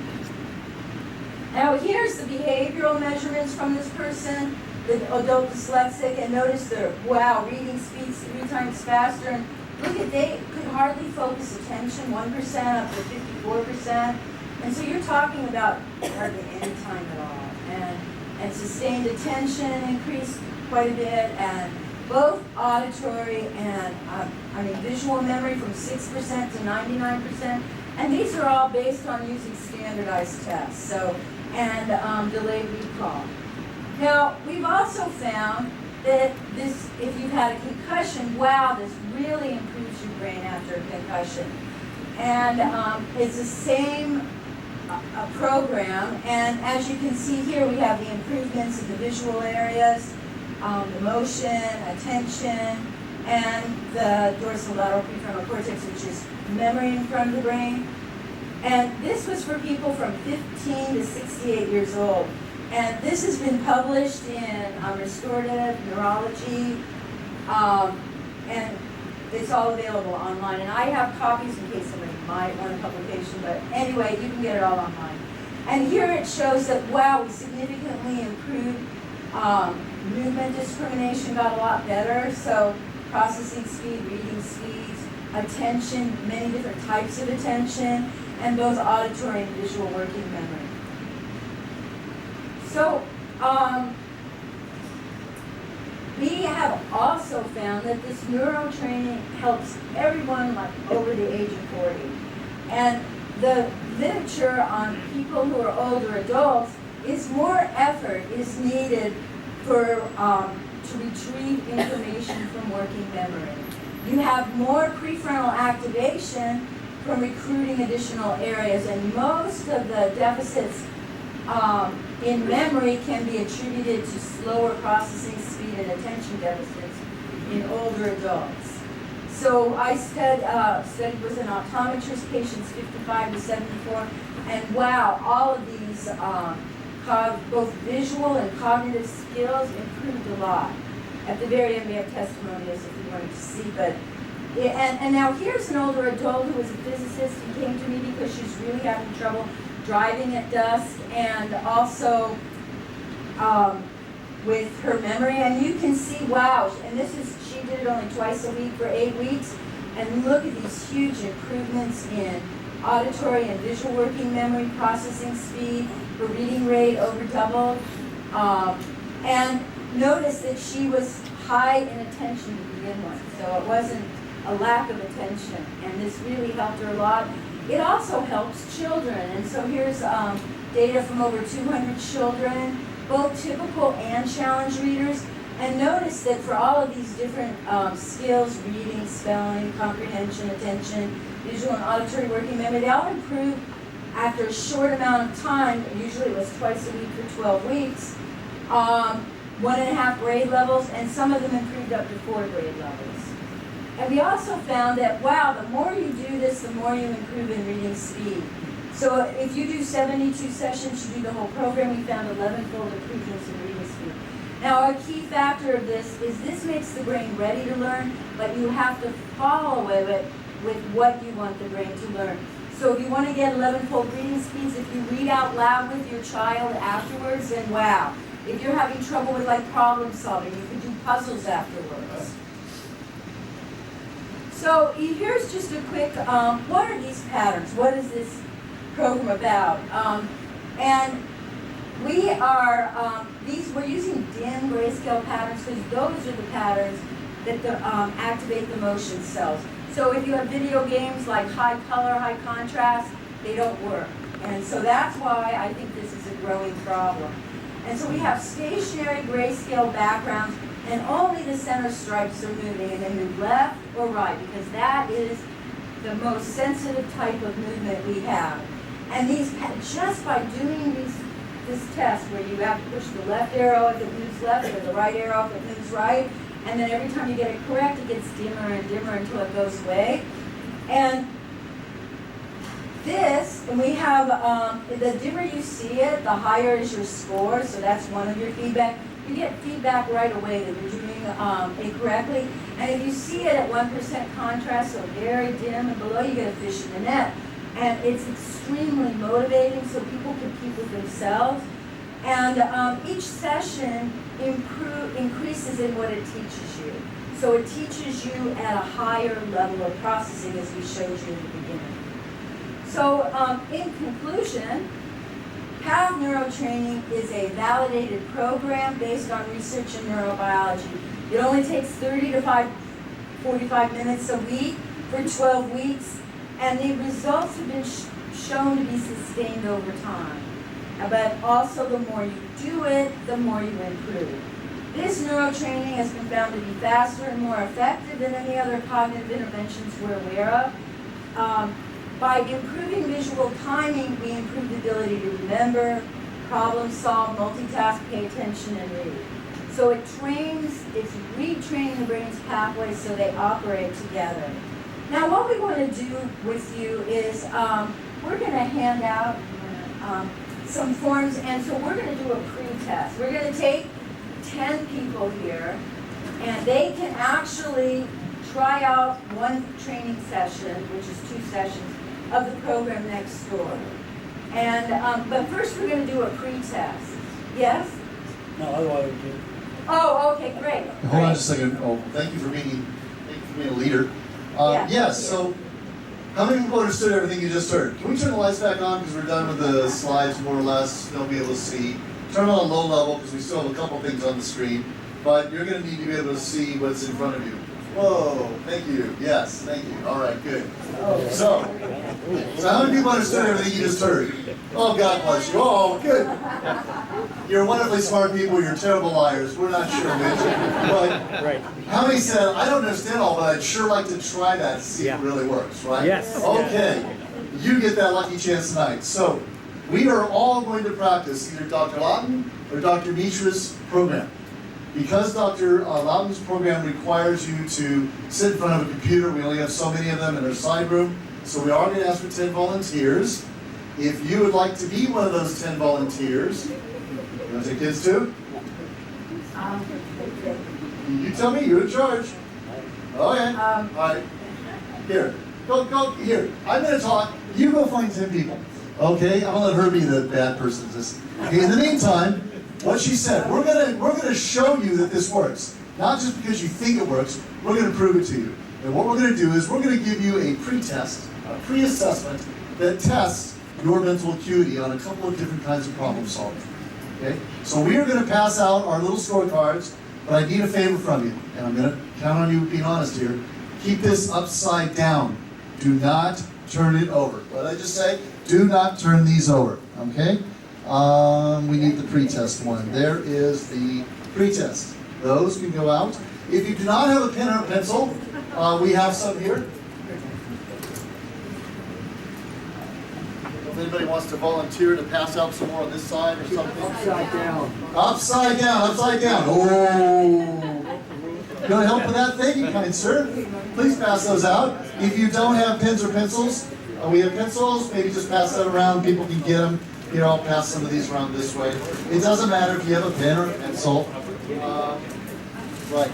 Speaker 6: Now here's the behavioral measurements from this person, the adult dyslexic, and notice their, wow, reading speeds 3 times faster. And look at, they could hardly focus attention, 1% up to 54%. And so you're talking about hardly any time at all. And sustained attention increased quite a bit, and both auditory and visual memory from 6% to 99%. And these are all based on using standardized tests, so, and delayed recall. Now, we've also found that this, if you've had a concussion, wow, this really improves your brain after a concussion. And it's the same program, and as you can see here, we have the improvements in the visual areas, the motion, attention, and the dorsolateral prefrontal cortex, which is memory in front of the brain. And this was for people from 15 to 68 years old. And this has been published in Restorative Neurology, and it's all available online. And I have copies in case somebody might want a publication, but anyway, you can get it all online. And here it shows that, wow, we significantly improved movement discrimination, got a lot better. So processing speed, reading speeds, attention, many different types of attention, and both auditory and visual working memory. So we have also found that this neurotraining helps everyone like over the age of 40. And the literature on people who are older adults is more effort is needed for to retrieve information from working memory. You have more prefrontal activation from recruiting additional areas, and most of the deficits in memory can be attributed to slower processing speed and attention deficits in older adults. So I studied with an optometrist, patients 55 to 74, and wow, all of these both visual and cognitive skills improved a lot. At the very end, we have testimonials if you wanted to see, but and now here's an older adult who was a physicist and came to me because she's really having trouble driving at dusk, and also with her memory. And you can see, wow, and she did it only twice a week for 8 weeks, and look at these huge improvements in auditory and visual working memory, processing speed, her reading rate over doubled, and notice that she was high in attention to begin with, so it wasn't a lack of attention, and this really helped her a lot. It also helps children, and so here's data from over 200 children, both typical and challenge readers, and notice that for all of these different skills, reading, spelling, comprehension, attention, visual and auditory working memory, they all improve after a short amount of time. Usually it was twice a week for 12 weeks, 1.5 grade levels, and some of them improved up to 4 grade levels. And we also found that, wow, the more you do this, the more you improve in reading speed. So if you do 72 sessions, you do the whole program, we found 11-fold improvements in reading speed. Now, a key factor of this is this makes the brain ready to learn, but you have to follow it with what you want the brain to learn. So if you want to get 11-fold reading speeds, if you read out loud with your child afterwards, then wow. If you're having trouble with like problem solving, you can do puzzles afterwards. So here's just a quick, what are these patterns? What is this program about? And we are, we're using dim grayscale patterns because those are the patterns that activate the motion cells. So if you have video games like high color, high contrast, they don't work. And so that's why I think this is a growing problem. And so we have stationary grayscale backgrounds, and only the center stripes are moving, and they move left or right, because that is the most sensitive type of movement we have. And these, just by doing this test where you have to push the left arrow if it moves left, or the right arrow if it moves right, and then every time you get it correct, it gets dimmer and dimmer until it goes away. And this, and we have, the dimmer you see it, the higher is your score, so that's one of your feedback. You get feedback right away that you're doing it correctly. And if you see it at 1% contrast, so very dim and below, you get a fish in the net. And it's extremely motivating, so people compete with themselves. And each session increases in what it teaches you. So it teaches you at a higher level of processing, as we showed you in the beginning. So in conclusion, PATH neurotraining is a validated program based on research in neurobiology. It only takes 30 to 45 minutes a week for 12 weeks, and the results have been shown to be sustained over time. But also, the more you do it, the more you improve. This neurotraining has been found to be faster and more effective than any other cognitive interventions we're aware of. By improving visual timing, we improve the ability to remember, problem solve, multitask, pay attention, and read. So it's retraining the brain's pathways so they operate together. Now what we want to do with you is, we're going to hand out some forms, and so we're going to do a pre-test. We're going to take 10 people here, and they can actually try out one training session, which is 2 sessions, of the program next door. And but first we're going to do a pre-test. Yes?
Speaker 1: No, otherwise we do.
Speaker 6: Oh, okay, great.
Speaker 3: Hold on just a second. Oh, thank you for being a leader.
Speaker 6: Yeah.
Speaker 3: Yes, so how many people understood everything you just heard? Can we turn the lights back on because we're done with the slides more or less? They'll be able to see. Turn on low level because we still have a couple things on the screen, but you're going to need to be able to see what's in front of you. Whoa, thank you. Yes, thank you. All right, good. So how many people understood everything you just heard? Oh, God bless you. Oh, good. You're wonderfully smart people. You're terrible liars. We're not sure which. But
Speaker 1: Right.
Speaker 3: how many said, I don't understand all, but I'd sure like to try that to see if it really works, right?
Speaker 1: Yes.
Speaker 3: Okay. You get that lucky chance tonight. So we are all going to practice either Dr. Lawton or Dr. Mishra's program. Because Dr. Lawton's program requires you to sit in front of a computer, we only have so many of them in our side room, so we are going to ask for 10 volunteers. If you would like to be one of those 10 volunteers, you want to take kids too? You tell me, you're in charge. Okay. All right. Here. Go, here. I'm going to talk. You go find 10 people. Okay? I'm going to let her be the bad person. Okay, in the meantime, what she said, we're gonna show you that this works. Not just because you think it works, we're gonna prove it to you. And what we're gonna do is we're gonna give you a pre-test, a pre-assessment that tests your mental acuity on a couple of different kinds of problem solving. Okay? So we are gonna pass out our little scorecards, but I need a favor from you, and I'm gonna count on you being honest here. Keep this upside down. Do not turn it over. What did I just say? Do not turn these over. Okay? We need the pretest one. There is the pretest. Those can go out. If you do not have a pen or a pencil, we have some here. If anybody wants to volunteer to pass out some more on this side or something.
Speaker 1: Upside down.
Speaker 3: Upside down, upside down. Oh. You want help with that thing, kind sir? Please pass those out. If you don't have pens or pencils, we have pencils. Maybe just pass that around. People can get them. Here, I'll pass some of these around this way. It doesn't matter if you have a pen or a pencil. Right.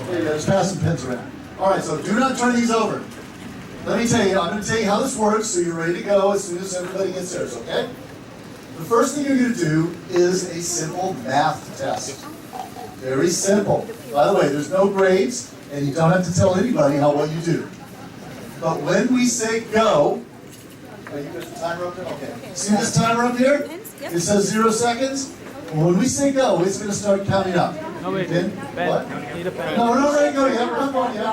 Speaker 3: There you go. Just pass some pens around. All right, so do not turn these over. Let me tell you, I'm going to tell you how this works so you're ready to go as soon as everybody gets theirs, okay? The first thing you're going to do is a simple math test. Very simple. By the way, there's no grades, and you don't have to tell anybody how well you do. But when we say go, you got the timer up there? Okay. See this timer up here? It says 0 seconds. Well, when we say go, it's going to start counting up.
Speaker 1: No, wait.
Speaker 3: Ben?
Speaker 1: Ben,
Speaker 3: What?
Speaker 1: need a pen.
Speaker 3: No, we're not ready to go yet. We're not going yet.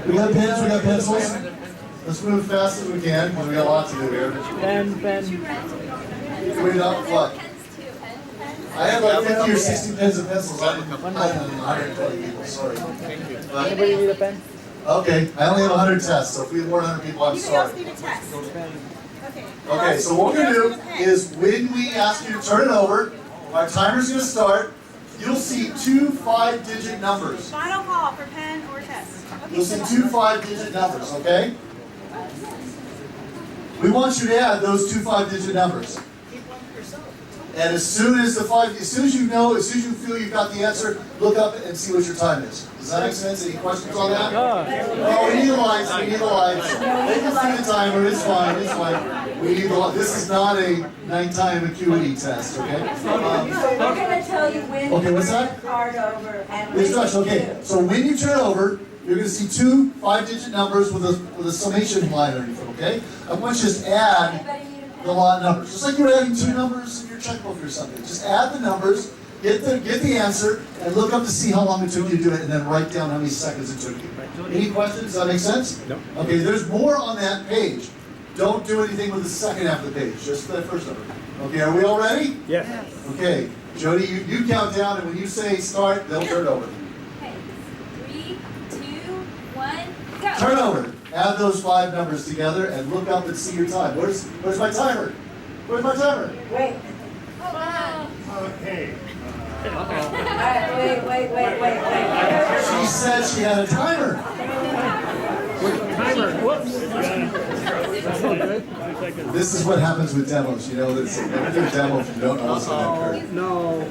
Speaker 3: We got pens, we got pencils. Let's move as fast as we can because we got a lot to do here.
Speaker 1: Pen.
Speaker 3: We don't, what? I had like 50 or 60 pens and pencils. I didn't 120 people, sorry.
Speaker 1: Anybody need a pen?
Speaker 3: Okay, I only have 100 tests, so if we have more than 100 people, I'm sorry.
Speaker 2: Need a test. Okay.
Speaker 3: Okay, so what we're going to do is when we ask you to turn it over, our timer's going to start. You'll see 2 5-digit numbers.
Speaker 2: Final call for pen or test. Okay.
Speaker 3: You'll see 2 5-digit numbers, okay? We want you to add those 2 5-digit numbers. And as soon as you feel you've got the answer, look up and see what your time is. Does that make sense? Any questions on that? Oh, we need the lights, we need the lights. They can see the timer, it's fine. We need the lights. This is not a nighttime acuity test, okay?
Speaker 6: We're going to tell you when
Speaker 3: Okay,
Speaker 6: to
Speaker 3: what's
Speaker 6: turn
Speaker 3: that?
Speaker 6: the card over and when
Speaker 3: Instruction,
Speaker 6: to
Speaker 3: okay.
Speaker 6: do.
Speaker 3: So when you turn over, you're going to see 2 5-digit numbers with a summation line underneath it, okay? I want you to just add
Speaker 6: Anybody need a pen?
Speaker 3: the lot numbers. Just like you're adding 2 numbers in your checkbook or something. Just add the numbers, get the answer, and look up to see how long it took you to do it, and then write down how many seconds it took you. Any questions? Does that make sense?
Speaker 1: No.
Speaker 3: Okay, there's more on that page. Don't do anything with the second half of the page, just that first number. Okay, are we all ready?
Speaker 1: Yes.
Speaker 3: Okay, Jody, you count down, and when you say start, they'll turn over.
Speaker 5: Okay, 3, 2, 1, go.
Speaker 3: Turn over. Add those 5 numbers together and look up and see your time. Where's my timer? Where's my timer?
Speaker 6: Wait.
Speaker 1: Okay.
Speaker 6: All right, wait.
Speaker 3: She said she had a timer.
Speaker 1: Time
Speaker 3: This is what happens with demos. You know, that it's never do a demo if you don't know what's going to occur.
Speaker 1: No.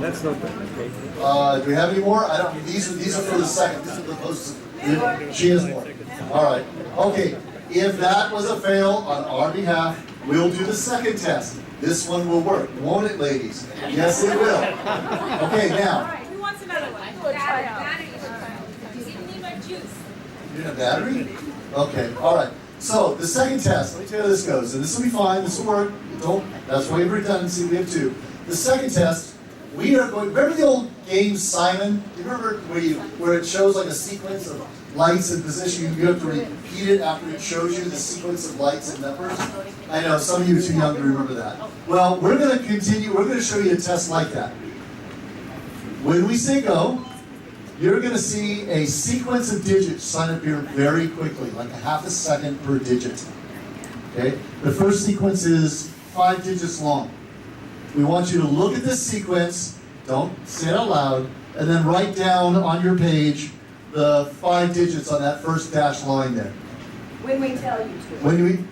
Speaker 1: That's not good.
Speaker 3: Do we have any more? I don't. These are for the second. These are the posts. She has more. All right. Okay. If that was a fail on our behalf, we'll do the second test. This one will work, won't it, ladies? Yes, it will. Okay, now.
Speaker 5: Who wants another one? Battery. You need my juice.
Speaker 3: You need a battery? Okay. All right. So the second test. Let me tell you how this goes. And this will be fine. This will work. That's why we have redundancy. We have two. The second test. We are going. Remember the old game Simon? Do you remember where it shows like a sequence of lights and position? You have to repeat it after it shows you the sequence of lights and numbers. I know some of you are too young to remember that. Well, we're going to continue. We're going to show you a test like that. When we say go, you're going to see a sequence of digits sign up here very quickly, like a half a second per digit. Okay. The first sequence is 5 digits long. We want you to look at this sequence, don't say it out loud, and then write down on your page the 5 digits on that first dashed line there.
Speaker 6: When we tell you to.
Speaker 3: You're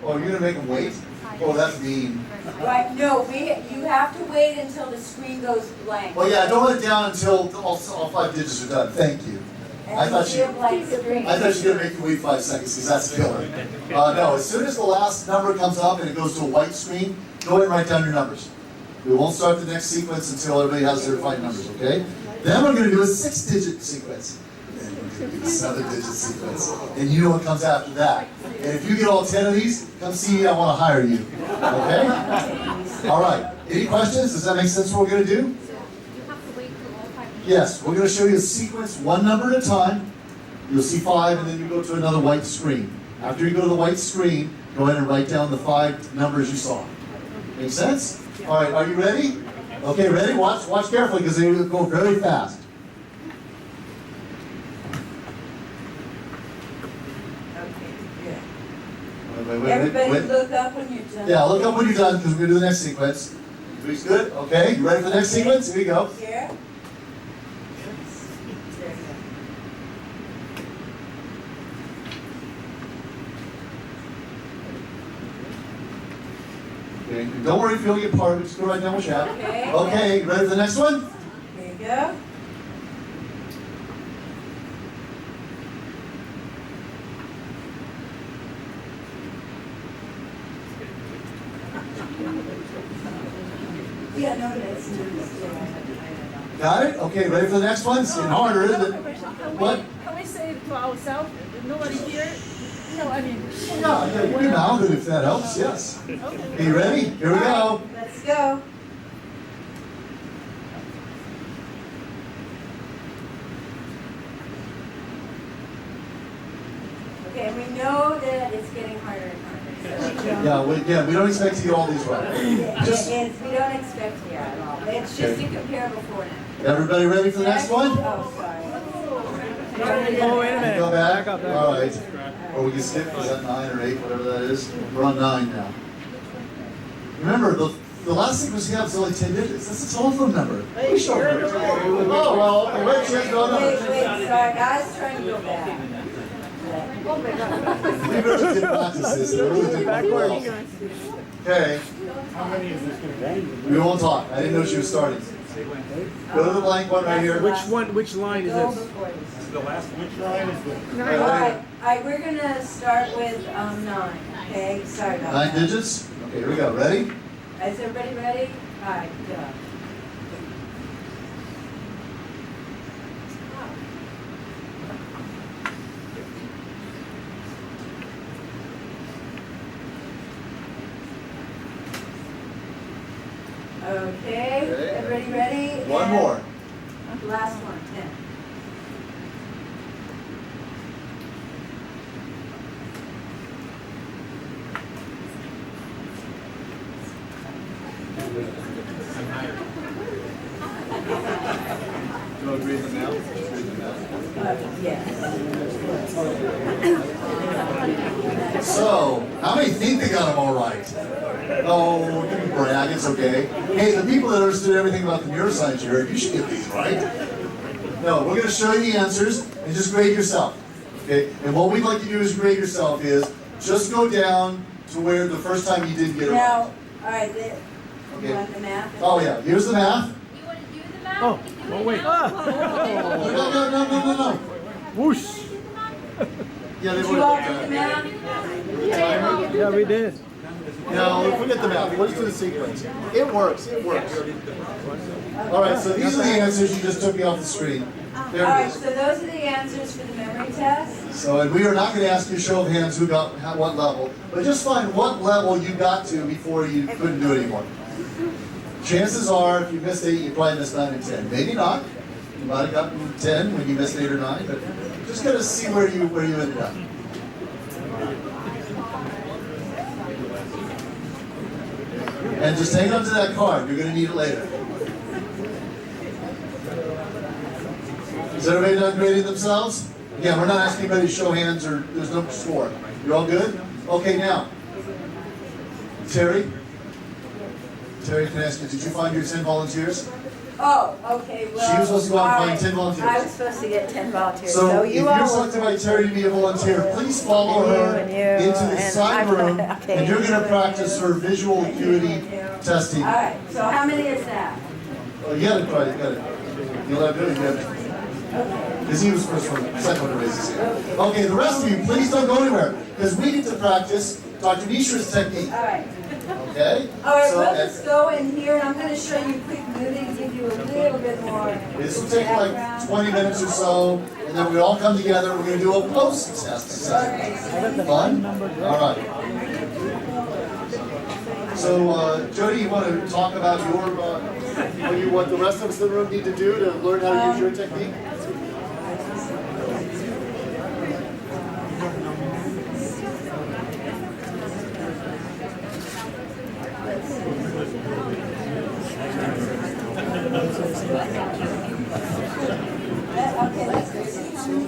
Speaker 3: going to make them wait? Oh, that's mean.
Speaker 6: Right, no, you have to wait until the screen goes blank.
Speaker 3: Well, yeah, don't write it down until all 5 digits are done. Thank you. I thought you were going to make you wait 5 seconds, because that's killer. No, as soon as the last number comes up and it goes to a white screen, go ahead and write down your numbers. We won't start the next sequence until everybody has their 5 numbers, okay? Then we're going to do a 6-digit sequence. Then we're going to do a 7-digit sequence. And you know what comes after that. And if you get all 10 of these, come see me, I want to hire you. Okay? All right. Any questions? Does that make sense what we're going to do? Yes, we're going to show you a sequence, one number at a time. You'll see 5, and then you go to another white screen. After you go to the white screen, go ahead and write down the 5 numbers you saw. Make sense? All right, are you ready? Okay, ready? Watch carefully because they go very fast. Wait.
Speaker 6: Everybody look up when you're done.
Speaker 3: Yeah, look up when you're done because we're going to do the next sequence. Everybody's good? Okay, you ready for the next sequence? Here we go.
Speaker 6: Here.
Speaker 3: Okay, don't worry if you don't get part of it, just go right down what you have.
Speaker 6: Okay.
Speaker 3: Okay, you ready for the next one?
Speaker 6: Here you go. Yeah, no, that's
Speaker 3: Got it? Okay, ready for the next one? It's getting harder, isn't it? What?
Speaker 8: Can we say it to ourselves? Nobody here? No, I mean.
Speaker 3: Yeah, you can mouth it if that helps, yes. Okay, you ready? Here we go.
Speaker 6: Let's go. Okay, we know that it's getting harder and harder.
Speaker 3: Yeah, we don't expect to get all these right.
Speaker 6: We don't expect to at all. It's just to compare before now.
Speaker 3: Everybody ready for the next one?
Speaker 6: Oh, sorry.
Speaker 1: Oh, wait a minute.
Speaker 3: Go back. All right. Or we can skip, is that 9 or 8, whatever that is? We're on 9 now. Remember, the last sequence you have is only 10 digits. That's a telephone number. Hey, sure. Oh, well, okay, wait, check, no.
Speaker 6: Wait, sorry, I was trying to go back.
Speaker 3: We really did practice this. It really did work well. Okay. We won't talk. I didn't know she was starting. Go to the blank one right here.
Speaker 1: Which line is this?
Speaker 9: The last, which line is the?
Speaker 6: All right, we're gonna start with 9. Okay, sorry about
Speaker 3: 9
Speaker 6: that.
Speaker 3: digits? Okay, here we go. Ready?
Speaker 6: Is everybody ready? All right, go. Okay, everybody ready?
Speaker 3: One
Speaker 6: And
Speaker 3: more.
Speaker 6: Last one, 10.
Speaker 3: Do you want to read them out?
Speaker 6: Yes.
Speaker 3: So, how many think they got them all right? Oh, give me brag, it's okay. Hey, the people that understood everything about the neuroscience you heard, you should get these right. No, we're going to show you the answers, and and just grade yourself. Okay? And what we'd like you to do is grade yourself is just go down to where the first time you didn't get it right.
Speaker 6: Now, all right, you
Speaker 3: Okay.
Speaker 6: want the math?
Speaker 3: Oh yeah, here's the math.
Speaker 7: You want to do the math?
Speaker 9: Oh, oh wait.
Speaker 3: No.
Speaker 9: Whoosh.
Speaker 3: Yeah, they
Speaker 6: Did
Speaker 3: would
Speaker 6: you all
Speaker 3: have
Speaker 6: do
Speaker 3: done
Speaker 6: the
Speaker 3: that.
Speaker 6: math?
Speaker 9: Yeah, we did.
Speaker 3: No, forget the math. Let's do the sequence. It works. All right, so these are the answers you just took me off the screen.
Speaker 6: All
Speaker 3: There it
Speaker 6: right,
Speaker 3: is.
Speaker 6: so those are the answers for the memory test.
Speaker 3: So, and we are not going to ask you a show of hands who got what level, but just find what level you got to before you couldn't do it anymore. Chances are, if you missed 8, you probably missed 9 and 10. Maybe not. You might have gotten 10 when you missed 8 or 9, but just going to see where you ended up. And just hang on to that card. You're going to need it later. Is everybody done grading themselves? Again, we're not asking anybody to show hands or there's no score. You're all good? Okay, now. Teri, can I ask you, did you find your 10 volunteers?
Speaker 6: Oh, okay, well.
Speaker 3: She was supposed to go out and
Speaker 6: all
Speaker 3: find
Speaker 6: right.
Speaker 3: 10 volunteers.
Speaker 6: I was supposed to get 10 volunteers,
Speaker 3: So
Speaker 6: so
Speaker 3: if
Speaker 6: you
Speaker 3: you're
Speaker 6: all.
Speaker 3: selected by Teri to be a volunteer, please follow her
Speaker 6: and you,
Speaker 3: into the
Speaker 6: and
Speaker 3: side
Speaker 6: I'm-
Speaker 3: room,
Speaker 6: okay.
Speaker 3: and you're going to practice her visual acuity testing.
Speaker 6: All right, so how many is that?
Speaker 3: Oh, you got it, right? You got it. You'll have to do it. Because he was the first one, second one to raise his hand. Okay, the rest of you, please don't go anywhere, because we get to practice Dr. Mishra's technique.
Speaker 6: All right.
Speaker 3: Okay?
Speaker 6: All right,
Speaker 3: So,
Speaker 6: we'll just go in here, and I'm going to show you a quick movie to give you a little bit more.
Speaker 3: this will take like 20 minutes or so, and then we all come together. We're going to do a post-test. Fun? All right. So, Jyoti, you want to talk about what the rest of us in the room need to do to learn how to use your technique?
Speaker 6: Okay, let's go.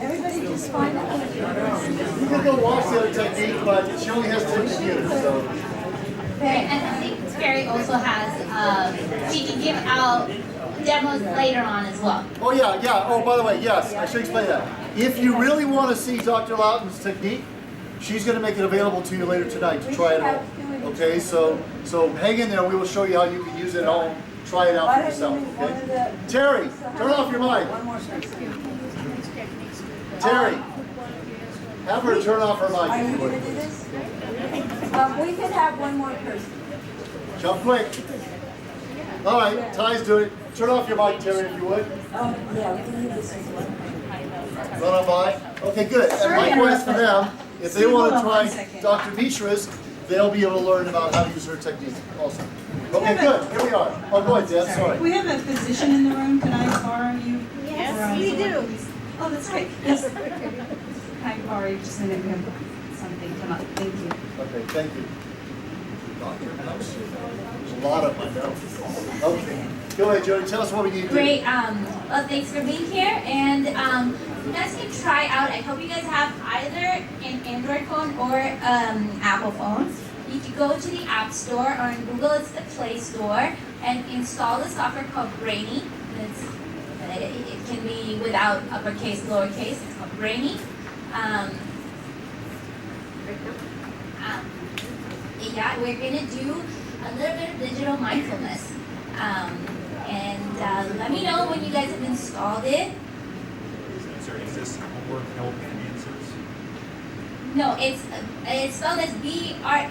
Speaker 6: Everybody just find out.
Speaker 3: You can go watch the other technique, but she only has 10 computers, so.
Speaker 7: Okay, and I think Teri also has, she can give out demos later on as well.
Speaker 3: Oh yeah. Oh, by the way, yes, I should explain that. If you really want to see Dr. Lawton's technique, she's going to make it available to you later tonight to try it out. Okay, so hang in there. We will show you how you can use it at home. Try it out for yourself. Okay? Teri, turn off your mic. Teri, have her turn off her
Speaker 6: Are you
Speaker 3: mic.
Speaker 6: going to do this? We could have one more person.
Speaker 3: Jump quick. All right, Ty's doing it. Turn off your mic, Teri, if you would.
Speaker 6: Oh, yeah, we can do this as well.
Speaker 3: Run on by. Okay, good. And
Speaker 2: Sorry to
Speaker 3: likewise for
Speaker 2: interrupt.
Speaker 3: them, if they want to
Speaker 2: Hold on
Speaker 3: try
Speaker 2: one second.
Speaker 3: Dr. Mishra's, they'll be able to learn about how to use her technique also. Okay, good. Here we are. Oh, go ahead, Deb. Sorry.
Speaker 2: We have a physician in the room. Can I borrow you?
Speaker 5: Yes,
Speaker 2: Or,
Speaker 5: we do.
Speaker 2: Oh, that's great. Yes. Can I borrow you just a minute? We have something come up. Thank you.
Speaker 3: Okay, thank you. Doctor House. There's a lot of my notes. Okay. Go ahead, Jyoti. Tell us what we need to do.
Speaker 7: Great, well, thanks for being here, and you guys can try out, I hope you guys have either an Android phone or Apple phones. You can go to the App Store, or in Google it's the Play Store, and install the software called Brainy. It can be without uppercase, lowercase, it's called Brainy. Yeah, we're gonna do a little bit of digital mindfulness. And let me know when you guys have installed it.
Speaker 9: Is this homework, help, and answers?
Speaker 7: No, it's spelled as BRAINE.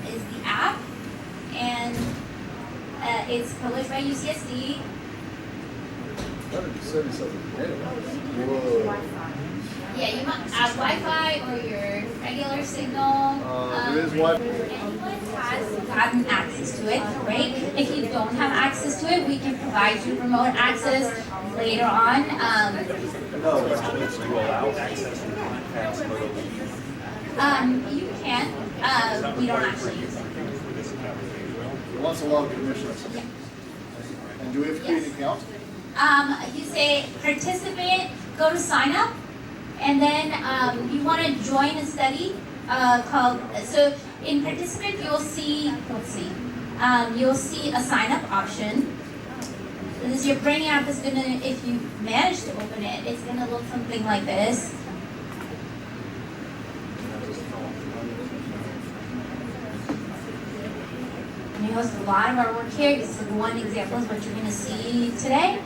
Speaker 7: Is the app, and it's published by UCSD.
Speaker 3: Whoa.
Speaker 7: Yeah, you might have Wi-Fi or your regular signal.
Speaker 3: There is Wi-Fi.
Speaker 7: Anyone has gotten access to it, great. If you don't have access to it, we can provide you remote access later on.
Speaker 9: Do you allow access to contacts for those?
Speaker 7: You can. We don't actually use it.
Speaker 3: He wants a lot of commissions. And do we have to create an account?
Speaker 7: You say participant, go to sign up, and then you want to join a study called, so in participant you'll see, you'll see a sign up option. So this your brain app is gonna, if you manage to open it, it's gonna look something like this. And you host a lot of our work here. This is one example of what you're gonna see today.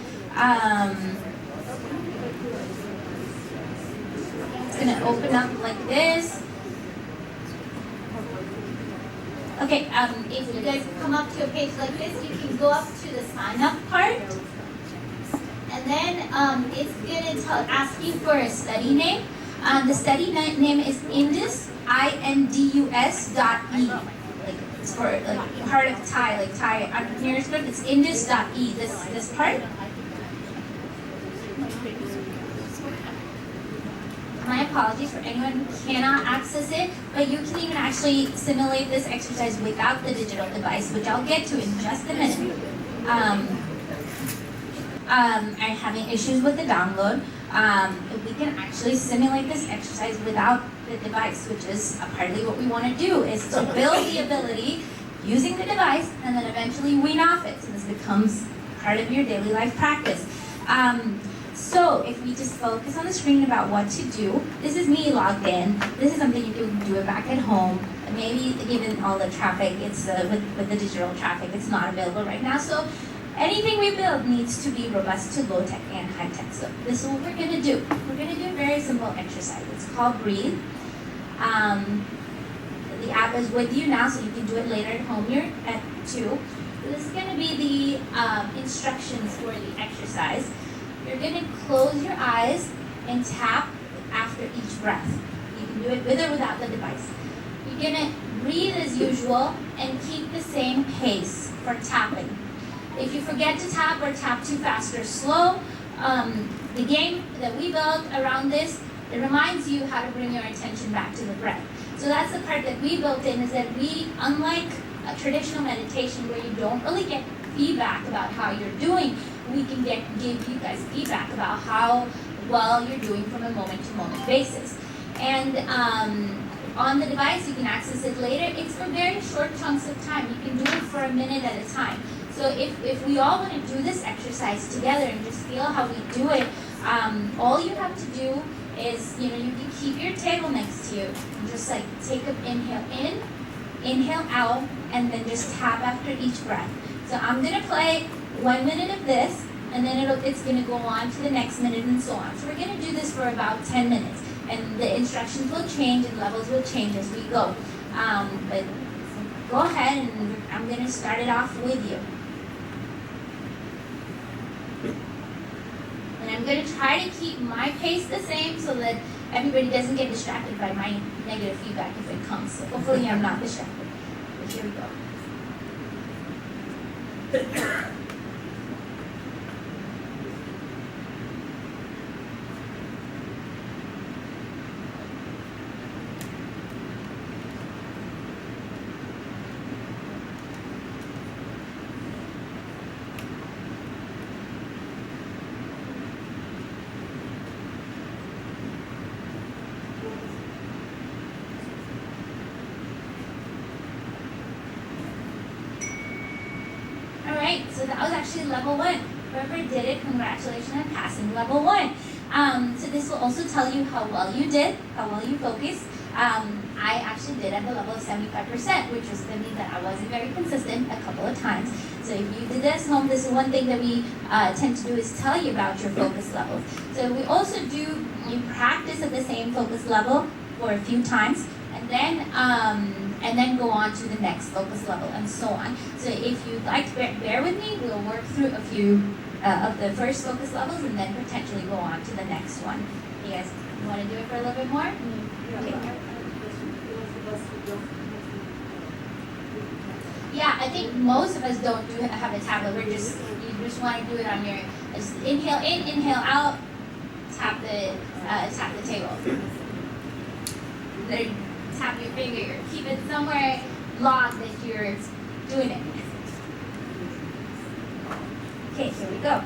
Speaker 7: It's gonna open up like this. Okay, if you guys come up to a page like this, you can go up to the sign up part. And then it's gonna ask you for a study name. The study name is Indus, INDUS.E. Like it's for like part of TiE, like TiE entrepreneurial script. It's Indus.E. This part. My apologies for anyone who cannot access it, but you can even actually simulate this exercise without the digital device, which I'll get to in just a minute. I'm having issues with the download. We can actually simulate this exercise without the device, which is partly what we want to do, is to build the ability using the device and then eventually wean off it, so this becomes part of your daily life practice. So if we just focus on the screen about what to do, this is me logged in. This is something you can do it back at home. Maybe given all the traffic, it's with the digital traffic, it's not available right now. So anything we build needs to be robust to low tech and high tech. So this is what we're gonna do. We're gonna do a very simple exercise. It's called Breathe. The app is with you now, so you can do it later at home. You're at 2. So this is gonna be the instructions for the exercise. You're going to close your eyes and tap after each breath. You can do it with or without the device. You're going to breathe as usual and keep the same pace for tapping. If you forget to tap or tap too fast or slow, the game that we built around this, it reminds you how to bring your attention back to the breath. So that's the part that we built in, is that we, unlike a traditional meditation where you don't really get feedback about how you're doing, we can give you guys feedback about how well you're doing from a moment-to-moment basis. And on the device, you can access it later. It's for very short chunks of time. You can do it for a minute at a time. So if we all want to do this exercise together and just feel how we do it, all you have to do is, you can keep your table next to you and just like take an inhale in, inhale out, and then just tap after each breath. So I'm going to play 1 minute of this, and then it's going to go on to the next minute and so on. So we're going to do this for about 10 minutes, and the instructions will change and levels will change as we go. But go ahead, and I'm going to start it off with you. And I'm going to try to keep my pace the same so that everybody doesn't get distracted by my negative feedback if it comes. So hopefully I'm not distracted. But here we go. So that was actually level 1. Whoever did it, congratulations on passing level 1. So this will also tell you how well you did, how well you focused. I actually did at the level of 75%, which was going to mean that I wasn't very consistent a couple of times. So if you did this at home, this is one thing that we tend to do, is tell you about your focus levels. So we also do, you practice at the same focus level for a few times, and then go on to the next focus level, and so on. So if you'd like to bear with me, we'll work through a few of the first focus levels and then potentially go on to the next one. You guys want to do it for a little bit more? Okay. Yeah, I think most of us don't have a tablet. You just want to do it on your, just inhale in, inhale out, tap the table. There, tap your finger, keep it somewhere logged that you're doing it. Okay, here we go.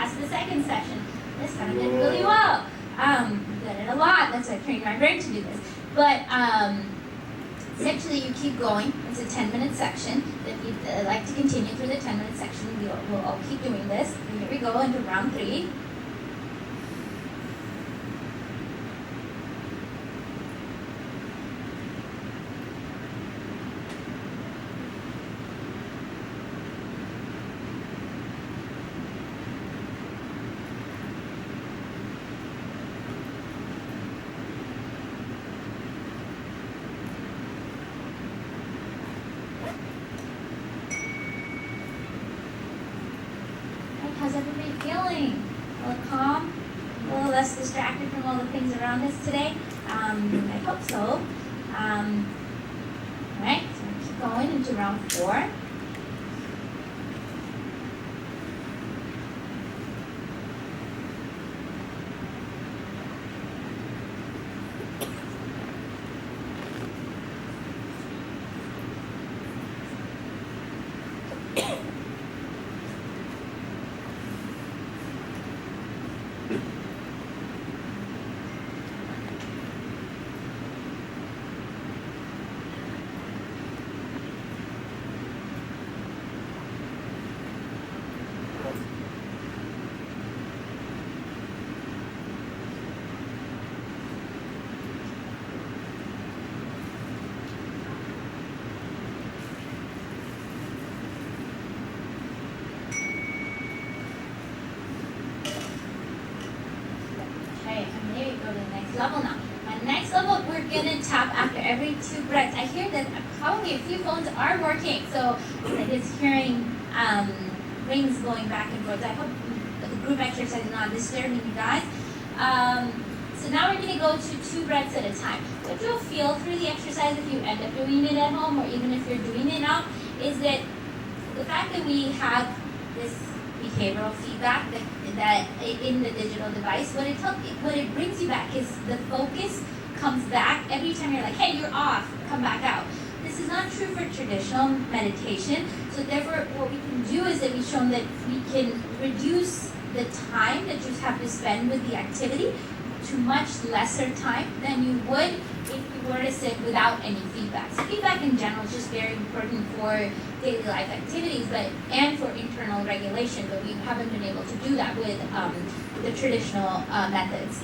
Speaker 7: passed the second section. This kind of did really well. Did it a lot. That's why I trained my brain to do this. But essentially, you keep going. It's a 10-minute section. If you'd like to continue through the 10-minute section, we'll all keep doing this. And here we go into round 3. How's everybody feeling? A little calm? A little less distracted from all the things around us today? I hope so. Alright, so keep going into round 4. Level now. My next level, we're gonna tap after every 2 breaths. I hear that probably a few phones are working, so it is hearing rings going back and forth. I hope the group exercise is not disturbing you guys. So now we're gonna go to 2 breaths at a time. What you'll feel through the exercise if you end up doing it at home, or even if you're doing it now, is that the fact that we have this behavioral feedback that in the digital device, what it brings you back is the focus comes back every time you're like, hey, you're off, come back out. This is not true for traditional meditation. So therefore, what we can do is that we've shown that we can reduce the time that you have to spend with the activity to much lesser time than you would if you were to sit without any feedback. So feedback in general is just very important for daily life activities, and for internal regulation, but we haven't been able to do that with the traditional methods.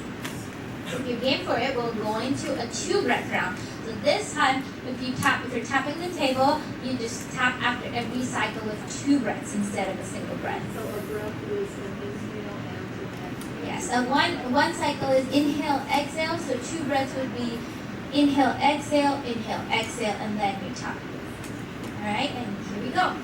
Speaker 7: If you're game for it, we'll go into a 2-breath round. So this time, if you're tapping the table, you just tap after every cycle with 2 breaths instead of a single breath.
Speaker 8: So a breath is an inhale and an exhale.
Speaker 7: Yes, one cycle is inhale, exhale, so 2 breaths would be inhale, exhale, and then you tap. All right, and here we go.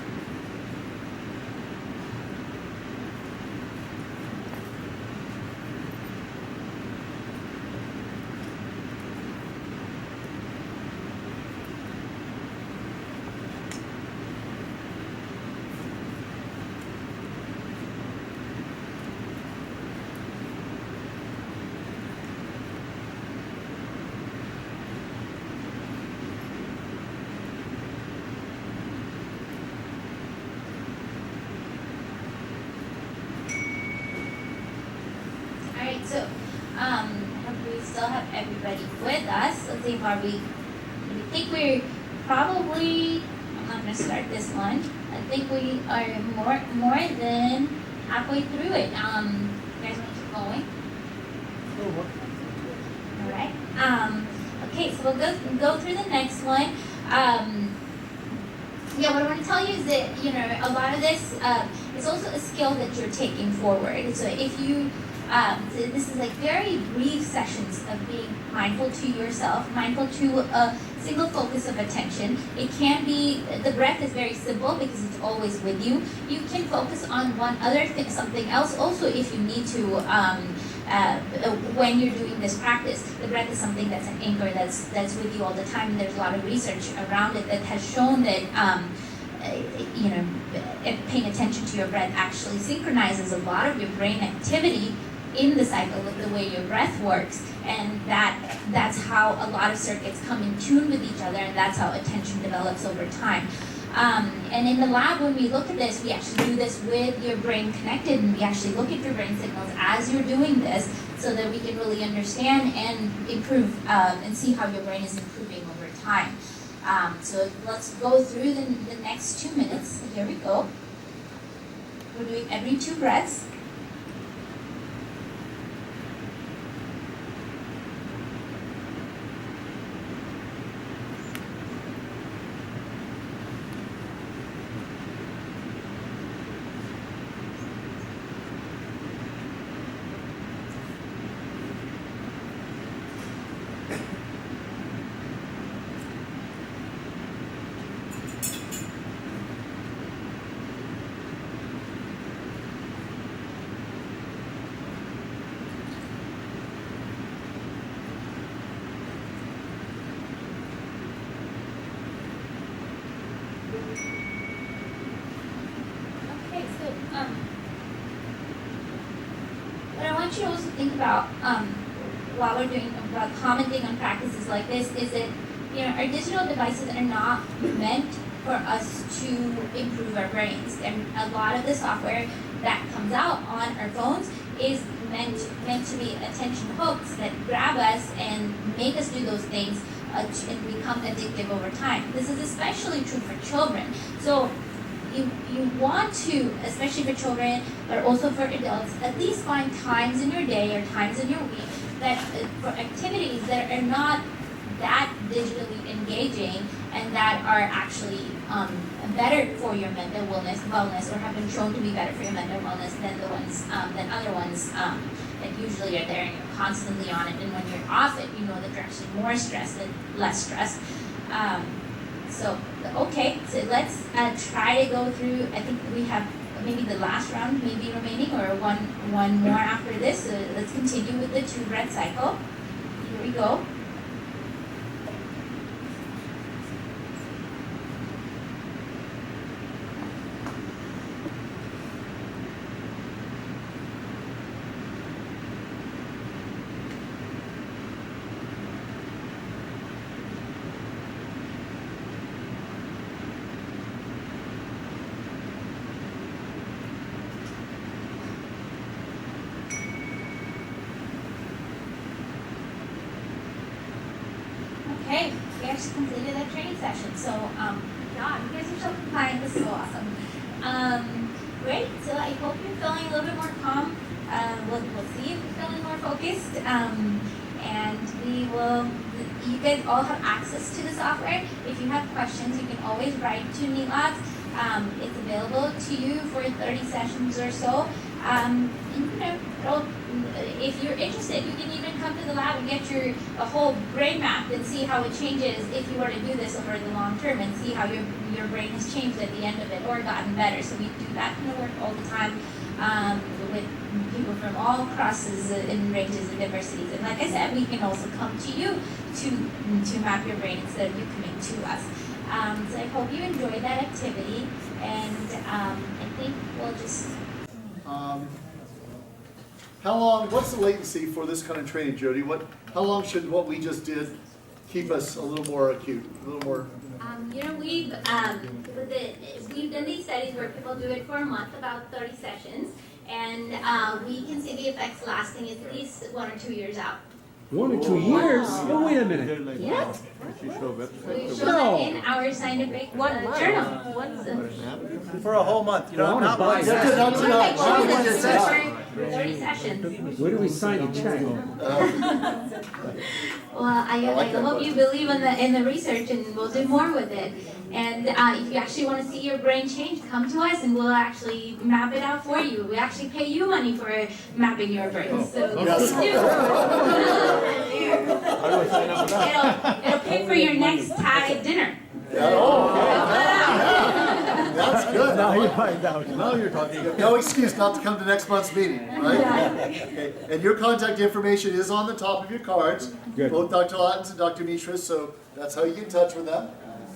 Speaker 7: So, I hope we still have everybody with us. Let's see, we think we're probably, I'm not going to start this one. I think we are more than halfway through it. You guys want to keep going? All right. Okay, so we'll go through the next one. Yeah, what I want to tell you is that, a lot of this is also a skill that you're taking forward. So if you so this is like very brief sessions of being mindful to yourself, mindful to a single focus of attention. It can be, the breath is very simple because it's always with you. You can focus on one other thing, something else also if you need to when you're doing this practice. The breath is something that's an anchor that's with you all the time. And there's a lot of research around it that has shown that paying attention to your breath actually synchronizes a lot of your brain activity in the cycle of the way your breath works, and that's how a lot of circuits come in tune with each other, and that's how attention develops over time. And in the lab, when we look at this, we actually do this with your brain connected, and we actually look at your brain signals as you're doing this, so that we can really understand and improve and see how your brain is improving over time. So let's go through the next 2 minutes. Here we go. We're doing every 2 breaths. What I want you to also think about while we're doing about commenting on practices like this is that our digital devices are not meant for us to improve our brains. And a lot of the software that comes out on our phones is meant to be attention hooks that grab us and make us do those things and become addictive over time. This is especially true for children. So you want to, especially for children, but also for adults, at least find times in your day or times in your week that for activities that are not that digitally engaging and that are actually better for your mental wellness, or have been shown to be better for your mental wellness than other ones that usually are there and you're constantly on it. And when you're off it, you know that you're actually more stressed than less stressed. So let's try to go through. I think we have maybe the last round maybe remaining, or one more after this. So let's continue with the 2 breath cycle. Here we go. Okay, we actually completed that training session. So, God, you guys are so compliant. This is so awesome. Great. So I hope you're feeling a little bit more calm. We'll see if you're feeling more focused. And you guys all have access to the software. If you have questions, you can always write to Neat Labs. It's available to you for 30 sessions or so. And, if you're interested, you can even come to the lab and get a whole brain map and see how it changes if you were to do this over the long term, and see how your brain has changed at the end of it or gotten better. So we do that kind of work all the time with people from all crosses and ranges and diversities. And like I said, we can also come to you to map your brain instead of you coming to us. So I hope you enjoyed that activity, and I think we'll just...
Speaker 3: How long, what's the latency for this kind of training, Jyoti? How long should what we just did keep us a little more acute, a little more?
Speaker 7: We've done these studies where people do it for a month, about 30 sessions, and we can see the effects lasting at least 1 or 2 years out.
Speaker 1: 1 or 2 years? Oh, wait a minute.
Speaker 7: Yeah. We show that in our scientific journal.
Speaker 9: For a whole month,
Speaker 1: not one
Speaker 7: session. 30 sessions.
Speaker 1: Where do we sign a check?
Speaker 7: Well, I hope you believe in the research, and we'll do more with it. And if you actually want to see your brain change, come to us and we'll actually map it out for you. We actually pay you money for mapping your brain. So please do. It'll pay for your next TiE dinner.
Speaker 3: That's good.
Speaker 9: Now you find out. Now you're talking.
Speaker 3: No excuse not to come to next month's meeting, right? Okay. And your contact information is on the top of your cards.
Speaker 1: Good.
Speaker 3: Both Dr. Lawton and Dr. Mishra, so that's how you get in touch with them,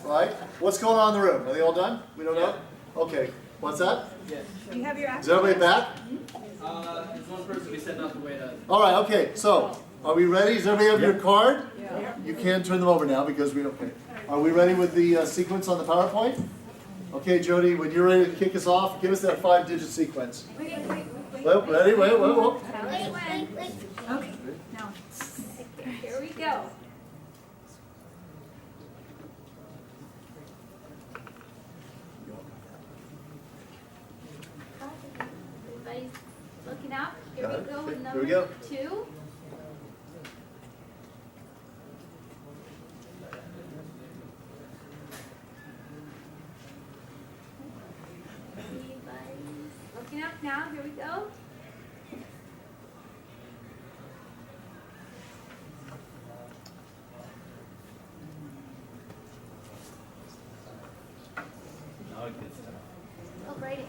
Speaker 3: right? What's going on in the room? Are they all done? We don't know? Okay. What's that?
Speaker 8: Yes. Do you have your
Speaker 3: Is everybody back?
Speaker 10: There's one person we said not to wait on.
Speaker 3: All right, okay. So, are we ready? Does everybody have your card? Yeah. You can turn them over now because we don't. Okay. Are we ready with the sequence on the PowerPoint? Okay, Jyoti, when you're ready to kick us off, give us that 5-digit sequence.
Speaker 6: Wait.
Speaker 3: Well, ready? Wait.
Speaker 6: Okay, now,
Speaker 5: Here we go. Everybody's looking up. Here
Speaker 3: Got
Speaker 5: we
Speaker 3: it.
Speaker 5: go with
Speaker 3: Here we go.
Speaker 5: number 2. Everybody's looking up now. Here we go. Oh, Brady.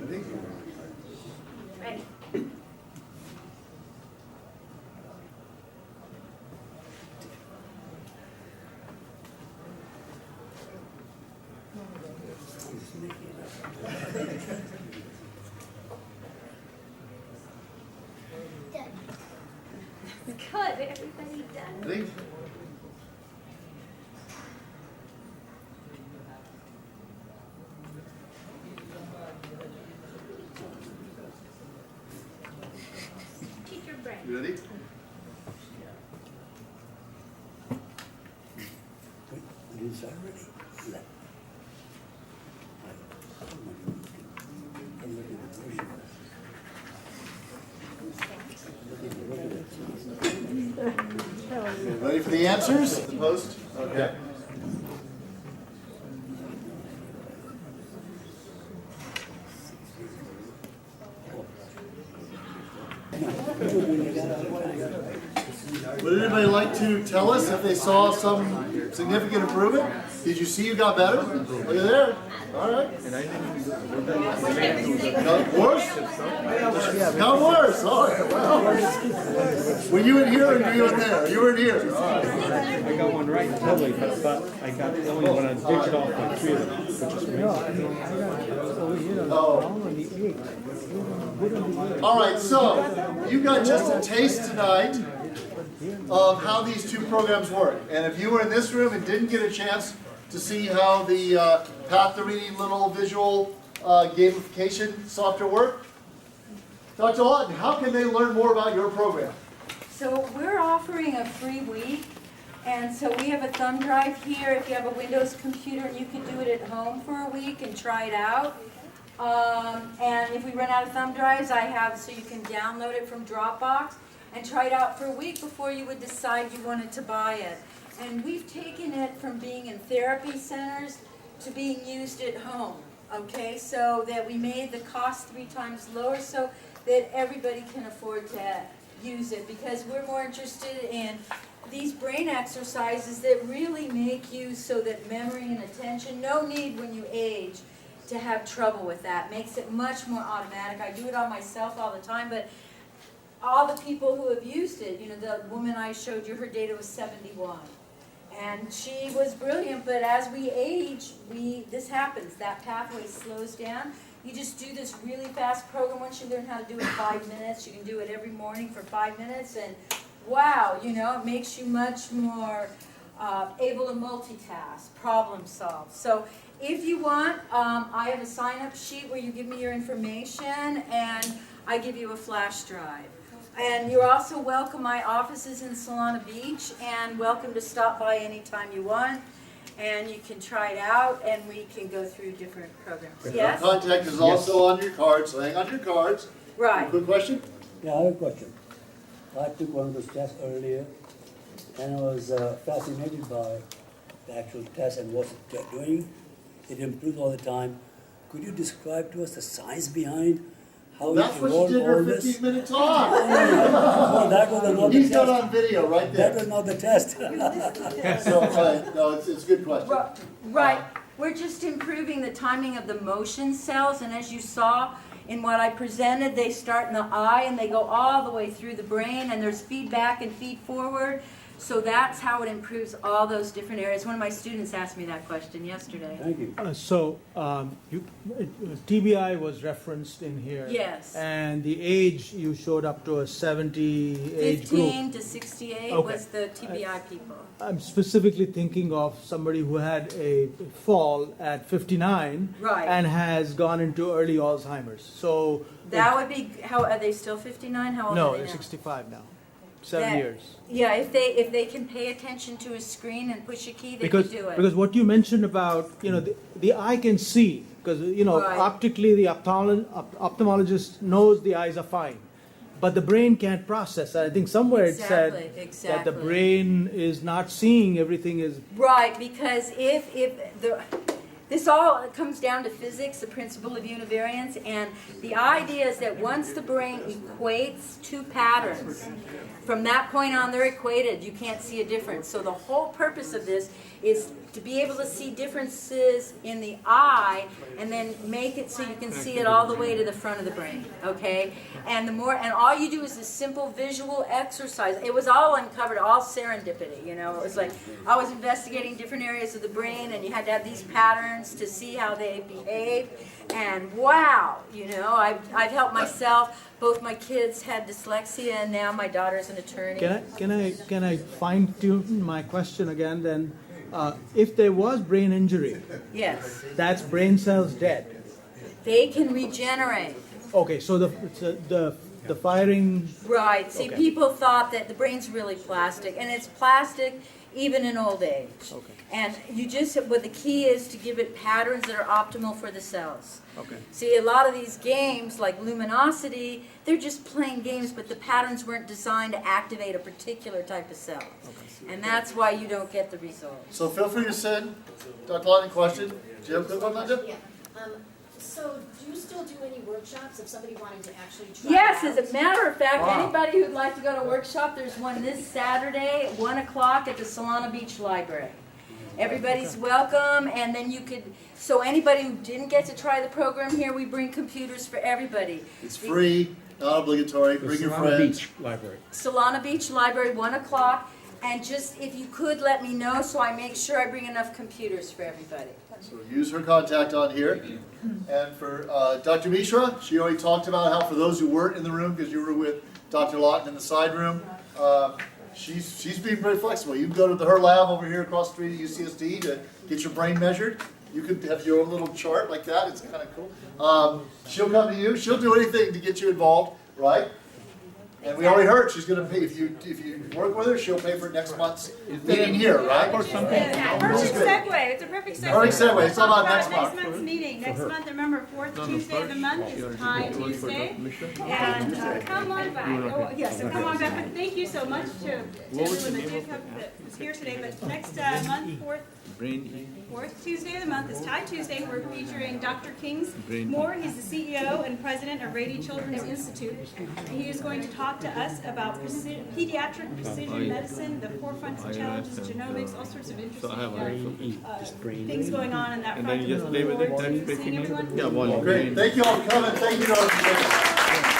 Speaker 3: Ready?
Speaker 5: Ready. Good. Everybody done.
Speaker 3: Ready?
Speaker 5: Teacher brain.
Speaker 3: You ready? Ready for the answers? The post? Okay. Would anybody like to tell us if they saw some significant improvement? Did you see you got better? Look at there. All right. Got worse? Got worse. All right. Well, were you in here or were you in there? You were in here. All right.
Speaker 1: I got one right totally, but I got the only one on digital for 3 of them, which is great.
Speaker 3: Oh. All right, so you got just a taste tonight of how these two programs work. And if you were in this room and didn't get a chance to see how the Path to Reading little visual gamification software work, Dr. Lawton, how can they learn more about your program?
Speaker 6: so we're offering a free week, and so we have a thumb drive here if you have a Windows computer, and you can do it at home for a week and try it out. And if we run out of thumb drives, I have so you can download it from Dropbox and try it out for a week before you would decide you wanted to buy it. And we've taken it from being in therapy centers to being used at home, okay? So that we made the cost 3 times lower so that everybody can afford to use it, because we're more interested in these brain exercises that really make you so that memory and attention, no need when you age to have trouble with that. Makes it much more automatic. I do it on myself all the time, but all the people who have used it, you know, the woman I showed you, her data was 71. And she was brilliant, but as we age, this happens. That pathway slows down. You just do this really fast program. Once you learn how to do it in 5 minutes, you can do it every morning for 5 minutes, and wow, you know, it makes you much more able to multitask, problem solve. So if you want, I have a sign-up sheet where you give me your information, and I give you a flash drive. And you're also welcome. My office is in Solana Beach, and welcome to stop by anytime you want. And you can try it out, and we can go through different programs. Yes?
Speaker 3: Contact is also on your cards, so hang on to your cards.
Speaker 6: Right.
Speaker 3: Quick question?
Speaker 11: Yeah, I have a question. I took one of those tests earlier, and I was fascinated by the actual test and what it's doing. It improves all the time. Could you describe to us the science behind how
Speaker 3: That's
Speaker 11: you
Speaker 3: what she
Speaker 11: evolved
Speaker 3: did
Speaker 11: all
Speaker 3: her
Speaker 11: this?
Speaker 3: 15-minute talk.
Speaker 11: No, that was not the
Speaker 3: He's got
Speaker 11: test.
Speaker 3: on video right there.
Speaker 11: That was not the test.
Speaker 3: So, no, it's a good question.
Speaker 6: Right. We're just improving the timing of the motion cells, and as you saw in what I presented, they start in the eye and they go all the way through the brain, and there's feedback and feed forward. So that's how it improves all those different areas. One of my students asked me that question yesterday.
Speaker 11: Thank you.
Speaker 1: TBI was referenced in here.
Speaker 6: Yes.
Speaker 1: And the age, you showed up to a 70 age group.
Speaker 6: 15 to 68
Speaker 1: Okay.
Speaker 6: was the TBI people.
Speaker 1: I'm specifically thinking of somebody who had a fall at 59
Speaker 6: Right.
Speaker 1: and has gone into early Alzheimer's. So
Speaker 6: That would be, how, are they still 59? How old
Speaker 1: no,
Speaker 6: are they
Speaker 1: they're
Speaker 6: now?
Speaker 1: 65 now. 7
Speaker 6: That-
Speaker 1: years.
Speaker 6: Yeah, if they can pay attention to a screen and push a key, they
Speaker 1: Because
Speaker 6: can do it.
Speaker 1: because what you mentioned about the eye can see because
Speaker 6: Right.
Speaker 1: optically the ophthalmologist knows the eyes are fine, but the brain can't process. I think somewhere it said that the
Speaker 6: Exactly.
Speaker 1: brain is not seeing everything is
Speaker 6: Right, because if this all comes down to physics, the principle of univariance, and the idea is that once the brain equates two patterns, from that point on they're equated, you can't see a difference. So the whole purpose of this is to be able to see differences in the eye and then make it so you can see it all the way to the front of the brain, okay? And all you do is this simple visual exercise. It was all uncovered, all serendipity, It was like I was investigating different areas of the brain and you had to have these patterns to see how they behave. And wow, I've helped myself. Both my kids had dyslexia and now my daughter's an attorney.
Speaker 1: Can I fine tune my question again then? If there was brain injury,
Speaker 6: Yes.
Speaker 1: that's brain cells dead.
Speaker 6: They can regenerate.
Speaker 1: Okay, so the firing.
Speaker 6: Right. See,
Speaker 1: Okay.
Speaker 6: people thought that the brain's really plastic, and it's plastic even in old age.
Speaker 1: Okay.
Speaker 6: And but the key is to give it patterns that are optimal for the cells.
Speaker 1: Okay.
Speaker 6: See, a lot of these games, like Luminosity, they're just playing games, but the patterns weren't designed to activate a particular type of cell. Okay. And that's why you don't get the results.
Speaker 3: So feel free to send Dr. Lawton a question. Do you have a quick one, Linda?
Speaker 5: Yeah. So do you still do any workshops if somebody wanted to actually try
Speaker 6: Yes,
Speaker 5: it out?
Speaker 6: as a matter of fact,
Speaker 3: Wow.
Speaker 6: anybody who'd like to go to a workshop, there's one this Saturday at 1 o'clock at the Solana Beach Library. Everybody's welcome, and then so anybody who didn't get to try the program here, we bring computers for everybody.
Speaker 3: It's free, not obligatory. Bring your friends.
Speaker 1: Beach Library.
Speaker 6: Solana Beach Library, 1 o'clock, and just if you could let me know so I make sure I bring enough computers for everybody.
Speaker 3: So use her contact on here. And for Dr. Mishra, she already talked about how for those who weren't in the room, because you were with Dr. Lawton in the side room, she's being very flexible. You can go to her lab over here across the street at UCSD to get your brain measured. You could have your own little chart like that. It's kind of cool. She'll come to you. She'll do anything to get you involved, right? And we already heard she's going to pay, if you work with her, she'll pay for next month's meeting here, right?
Speaker 1: Or something.
Speaker 12: Perfect segue. It's a perfect segue.
Speaker 3: Perfect segue. It's all about next
Speaker 12: Next
Speaker 3: month.
Speaker 12: month's meeting. Next month, remember, fourth Tuesday of the month is TiE Tuesday. And come on by. Oh, yes, so come on back. But thank you so much to everyone that was here today. But next month, fourth Tuesday of the month is TiE Tuesday. We're featuring Dr. Kings Moore. He's the CEO and president of Rady Children's Institute. And he is going to talk to us about pediatric precision medicine, the forefronts and challenges, genomics, all sorts of interesting things going on in that front.
Speaker 9: then you just play with it, that's
Speaker 12: Seeing everyone.
Speaker 9: Yeah, well,
Speaker 3: Great. Thank you all for coming. Thank you, Dr.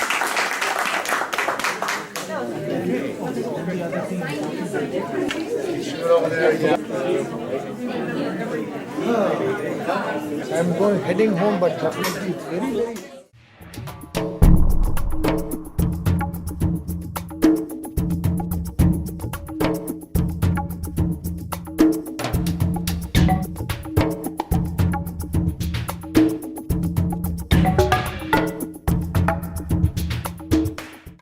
Speaker 1: I'm heading home, but definitely it's very, very